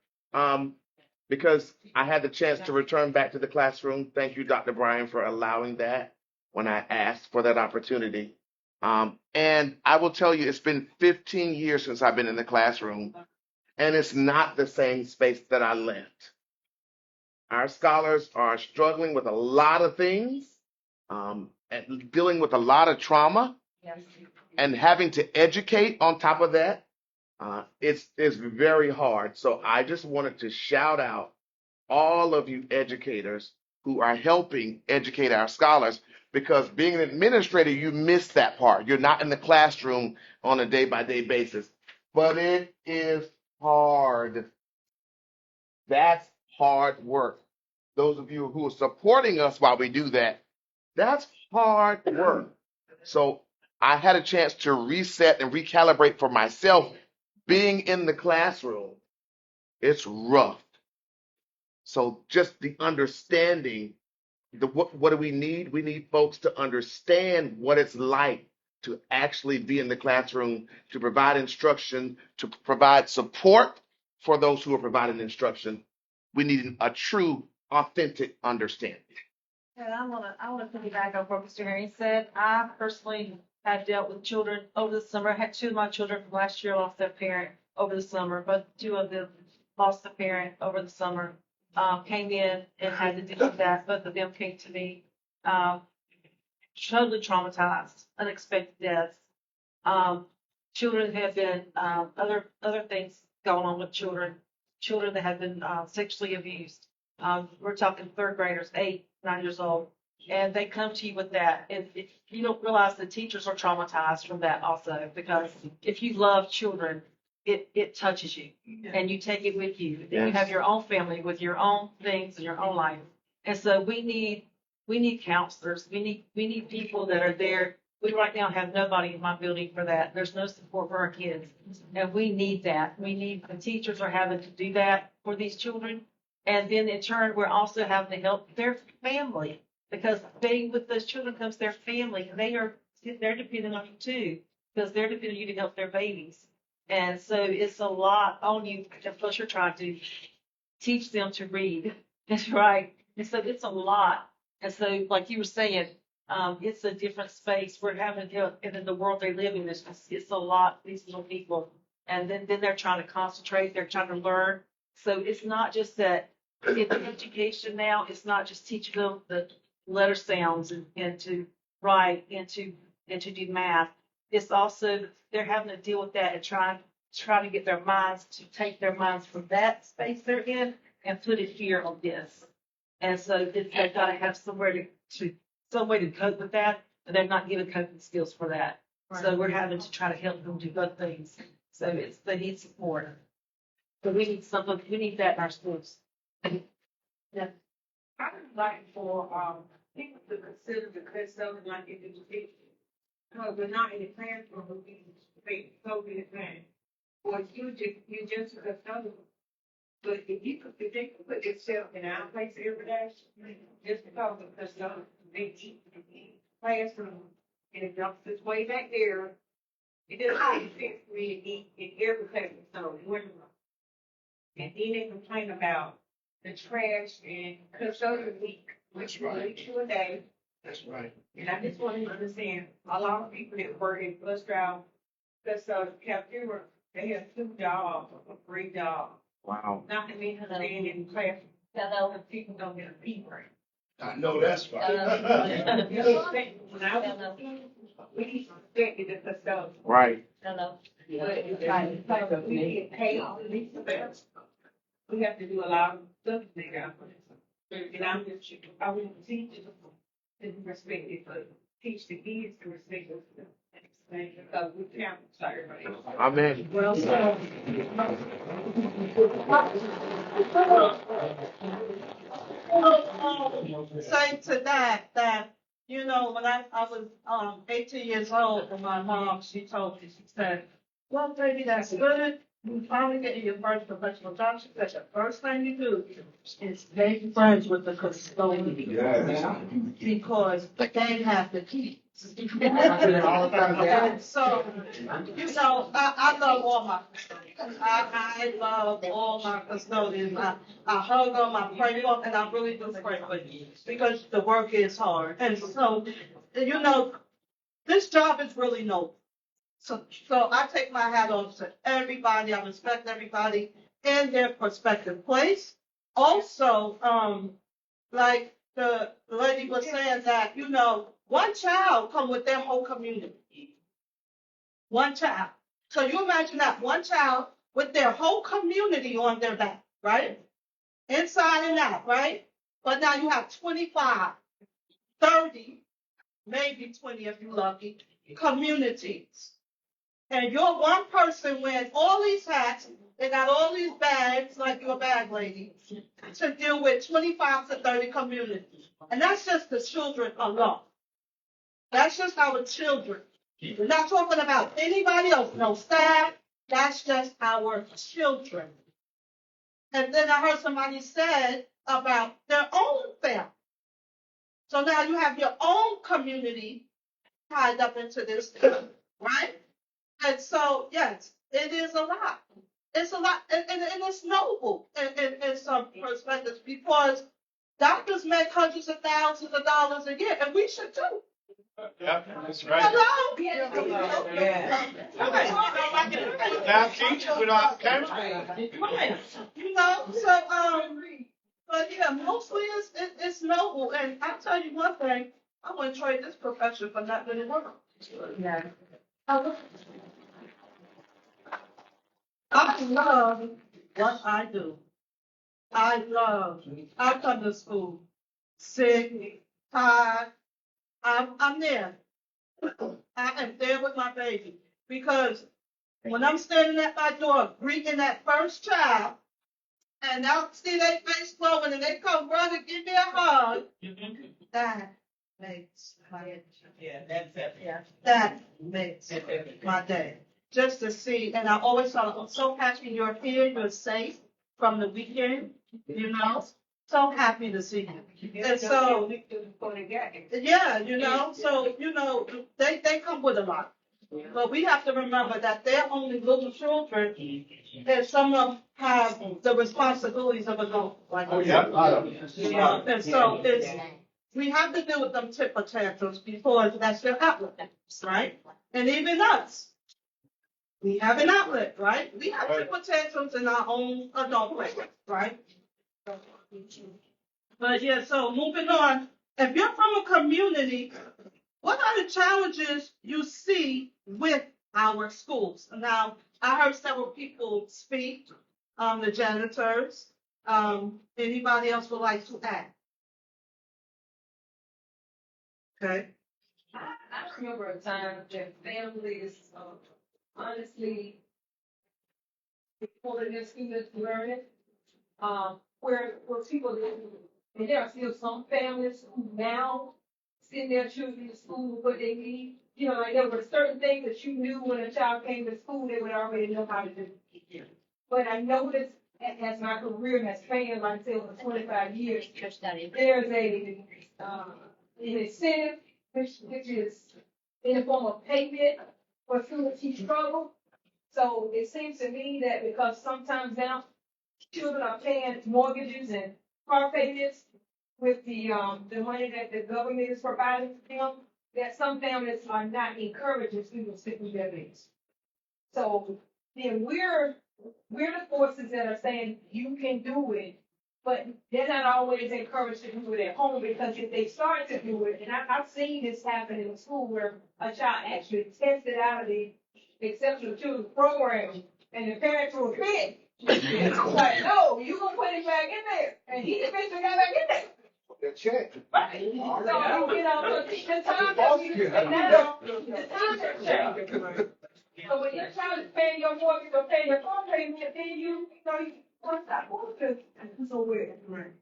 Because I had the chance to return back to the classroom. Thank you, Dr. Bryan, for allowing that when I asked for that opportunity. And I will tell you, it's been 15 years since I've been in the classroom, and it's not the same space that I left. Our scholars are struggling with a lot of things, and dealing with a lot of trauma, and having to educate on top of that. It's very hard. So I just wanted to shout out all of you educators who are helping educate our scholars, because being an administrator, you miss that part. You're not in the classroom on a day-by-day basis. But it is hard. That's hard work. Those of you who are supporting us while we do that, that's hard work. So I had a chance to reset and recalibrate for myself. Being in the classroom, it's rough. So just the understanding, what do we need? We need folks to understand what it's like to actually be in the classroom, to provide instruction, to provide support for those who are providing instruction. We need a true, authentic understanding. And I wanna piggyback on what Mr. Henry said. I personally have dealt with children over the summer. I had two of my children from last year lost their parent over the summer, but two of them lost a parent over the summer. Came in and had to deal with that. Both of them came to me, totally traumatized, unexpected deaths. Children have been, other things going on with children that have been, sexually abused. We're talking third graders, 8, 9 years old, and they come to you with that. And if you don't realize the teachers are traumatized from that also, because if you love children, it touches you and you take it with you. Then you have your own family with your own things in your own life. And so we need counselors. We need people that are there. We right now have nobody in my building for that. There's no support for our kids. And we need that. The teachers are having to do that for these children. And then in turn, we're also having to help their family, because being with those children comes their family. And they're dependent on you too, because they're dependent on you to help their babies. And so it's a lot on you. And plus you're trying to teach them to read. That's right. And so it's a lot. And so, like you were saying, it's a different space. We're having to, and in the world they live in, it's a lot, these little people. And then they're trying to concentrate, they're trying to learn. So it's not just that in education now, it's not just teaching them the letter sounds and to write and to do math. It's also, they're having to deal with that and try to get their minds, to take their minds from that space they're in and put it here on this. And so they've got to have some way to cope with that, and they're not given coping skills for that. Right. So we're having to try to help them do both things. So they need support. So we need that in our schools. Yeah. I would like for people to consider the custodian like education. Because we're not in the classroom, we make so many things. Or you just a custodian. But if they could put themselves in our place every day, just because of custodian, they teach in the classroom, and if y'all sit way back there, it doesn't make sense for me to eat in every classroom, so whatever. And then they complain about the trash and custodian week, which is 2 a day. That's right. And I just want to understand, a lot of people that work in bus drive, custodian, cafeteria, they have 2 jobs or 3 jobs. Wow. Not to mention staying in class, because people don't get a pee break. I know that's right. When I was a student, we expected the custodian. Right. Hello. But it's like we get paid at least the best. We have to do a lot of stuff there. And I want to teach to respect it, but teach the kids to respect it. Because we can't start everybody. Amen. Well, say to that, you know, when I was 18 years old, and my mom, she told me, she said, well, baby, that's good. You finally get your first professional job. She said, the first thing you do is make friends with the custodian. Because they have the keys. And so, you know, I love all my custodians. I love all my custodians. I hug them, I pray for them, and I really do pray for you because the work is hard. And so, you know, this job is really noble. So I take my hat off to everybody. I respect everybody in their prospective place. Also, like the lady was saying that, you know, one child come with their whole community. One child. So you imagine that, one child with their whole community on their back, right? Inside and out, right? But now you have 25, 30, maybe 20 if you're lucky, communities. And you're one person wearing all these hats, they got all these bags, like you're a bag lady, to deal with 25 to 30 communities. And that's just the children alone. That's just our children. We're not talking about anybody else, no staff. That's just our children. And then I heard somebody said about their own family. So now you have your own community tied up into this, right? And so, yes, it is a lot. It's a lot, and it's noble in some perspectives because doctors make hundreds of thousands of dollars a year, and we should too. Yeah, that's right. Hello? Now teachers would not country. Right. You know, so, but yeah, mostly it's noble. And I'll tell you one thing, I wouldn't trade this profession for nothing in the world. Yeah. I love what I do. I come to school sick, tired. I'm there. I am there with my baby because when I'm standing at my door greeting that first child, and I'll see their face glowing and they come run and give me a hug, that makes my day. Yeah, that's it. Yeah, that makes my day. Just to see, and I always tell them, I'm so happy you're here, you're safe from the weekend, you know? So happy to see you. And so, yeah, you know, so, you know, they come with a lot. But we have to remember that they're only little children, and some of them have the responsibilities of adults. Like you know, and so we have to deal with them temper tantrums because that's their outlet, right? And even us, we have an outlet, right? We have temper tantrums in our own adult way, right? But yeah, so moving on, if you're from a community, what are the challenges you see with our schools? Now, I heard several people speak, the janitors. Anybody else would like to add? Okay. I remember a time that families, honestly, pulling their students learning, where people live, and there are still some families who now send their children to school with what they need. You know, like there were certain things that you knew when a child came to school, they would already know how to do. But I noticed as my career has spanned, like I said, for 25 years, there's an incentive, which is in the form of payment for students who struggle. So it seems to me that because sometimes now children are paying mortgages and car payments with the money that the government is providing to them, that some families are not encouraging students to do their best. So then we're the forces that are saying you can do it, but they're not always encouraged to do it at home because if they start to do it, and I've seen this happen in school where a child actually tested out of the exceptional children's program and the parents were big. Like, no, you gonna put him back in there, and he eventually got back in there. The check. Right. So, you know, the time has changed. So when your child is paying your mortgage or paying your car payment, then you know, you want to stop working. So weird. Right.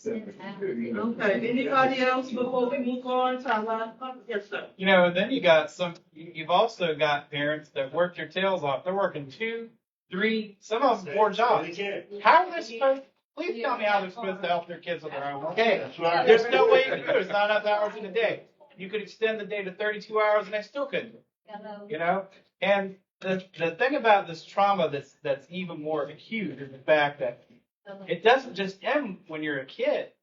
Okay, anybody else before we move on to our last? Yes, sir. You know, and then you've also got parents that work their tails off. They're working 2, 3, some of them 4 jobs. How are they supposed? Please tell me how they're supposed to help their kids with their homework. There's no way you can do it. It's not enough hours in a day. You could extend the day to 32 hours, and they still couldn't. You know, and the thing about this trauma that's even more acute is the fact that it doesn't just end when you're a kid.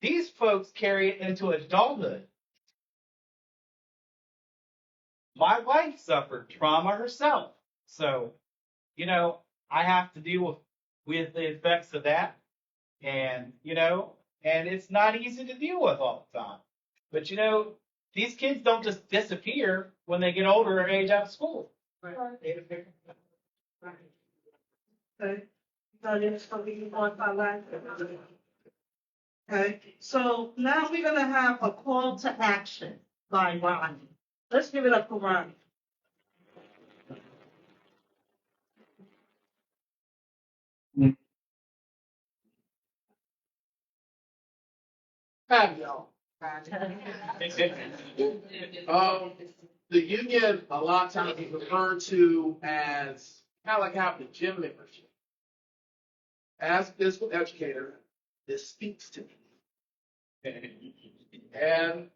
These folks carry it into adulthood. My wife suffered trauma herself. So, you know, I have to deal with the effects of that. And, you know, and it's not easy to deal with all the time. But, you know, these kids don't just disappear when they get older or age out of school. Right. Okay. Okay, so now we're gonna have a call to action by Ronnie. Let's give it up for Ronnie. Hi, y'all. The union, a lot of times is referred to as kind of like having a gym membership. As a physical educator, this speaks to me. And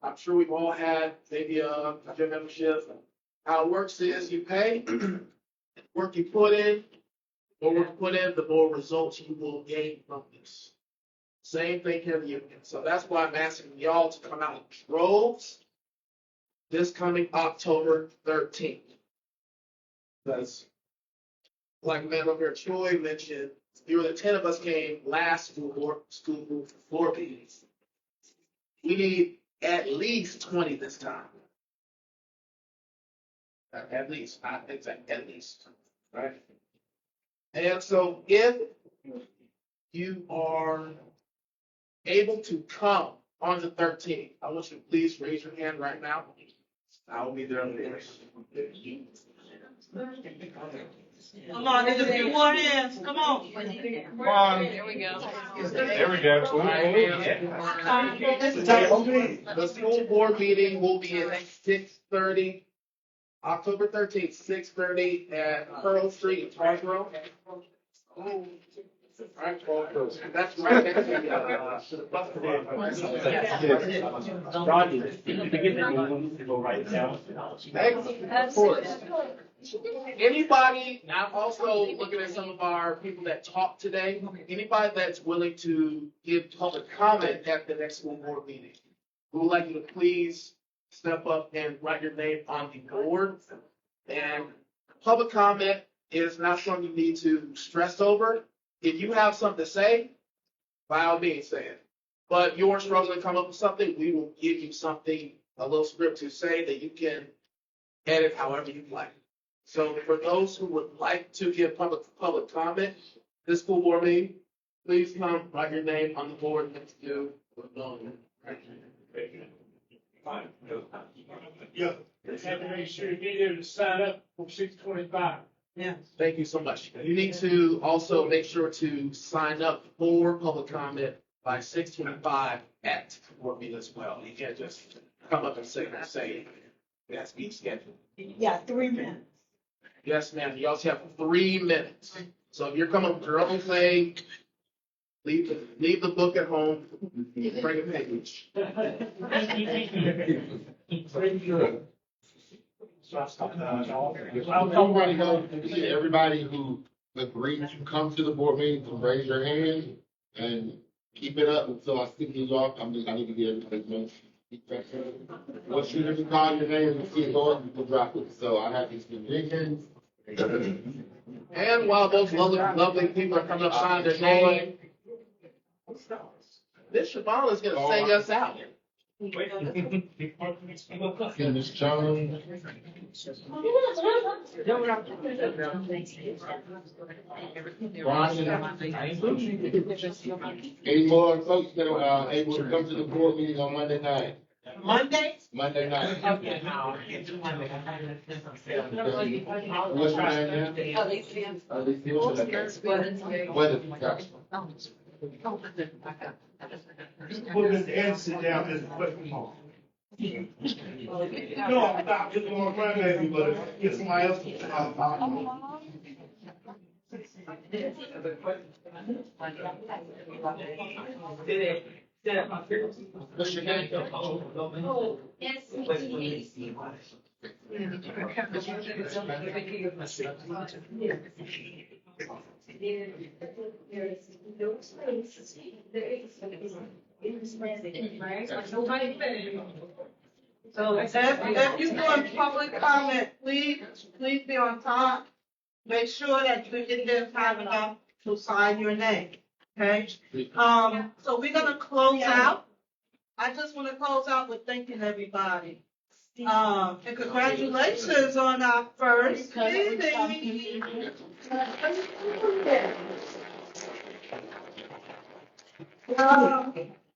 I'm sure we've all had maybe a gym membership. How it works is you pay, work you put in, the more work you put in, the more results you will gain from this. Same thing here in the union. So that's why I'm asking y'all to come out in droves this coming October 13th. Because, like man over here, Troy mentioned, fewer than 10 of us came last school board floor meetings. We need at least 20 this time. At least, I think at least, right? And so if you are able to come on the 13th, I want you to please raise your hand right now. I will be there on the Come on, there's a few more hands. Come on. Come on. There we go. There we go. The school board meeting will be at 6:30, October 13th, 6:30 at Pearl Street in Tarboro. Right, that's right next to the bus Rodney, to get the go right down. Of course. Anybody, I'm also looking at some of our people that talked today, anybody that's willing to give public comment at the next school board meeting, we would like you to please step up and write your name on the board. And public comment is not something you need to stress over. If you have something to say, by all means say it. But if you're struggling to come up with something, we will give you something, a little script to say that you can edit however you like. So for those who would like to give public comment, this school board meeting, please come write your name on the board next to Yeah, have to make sure you be there to sign up for 6:25. Yeah. Thank you so much. You need to also make sure to sign up for public comment by 6:25 at the board meeting as well. You can't just come up and say that's being scheduled. Yeah, 3 minutes. Yes, ma'am. You also have 3 minutes. So if you're coming up with your own thing, leave the book at home, bring a page. Everybody who agreed to come to the board meeting to raise your hand and keep it up until I see you off. I need to get everybody's name. Once you just call your name and see it going, you can drop it. So I have these conditions. And while those lovely people are coming up signing their name, this Siobhan is gonna sing us out. Miss Jones. Any more folks that are able to come to the board meeting on Monday night? Monday? Monday night. Okay. What's your name now? Weather. Put Mr. Anderson down as a question. No, I'm not just my grandbaby, but get somebody else to What's your name? So if you're doing public comment, please be on time. Make sure that you get there time enough to sign your name, okay? So we're gonna close out. I just wanna close out with thanking everybody. And congratulations on our first meeting.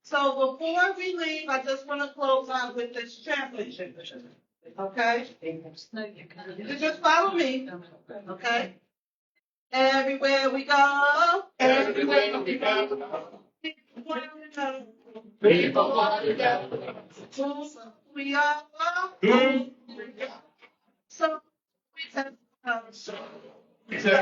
So before we leave, I just want to close out with this championship, okay? You just follow me, okay? Everywhere we go. We are. So we have.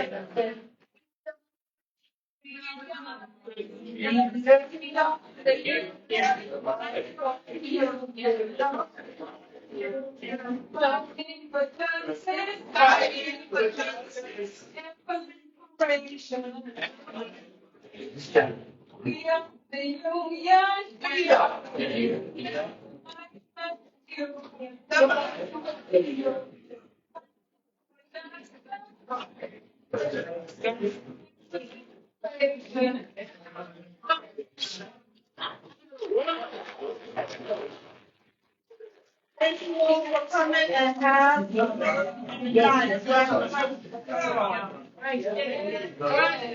We are the union. We are the union. Thank you all for coming and have. Right.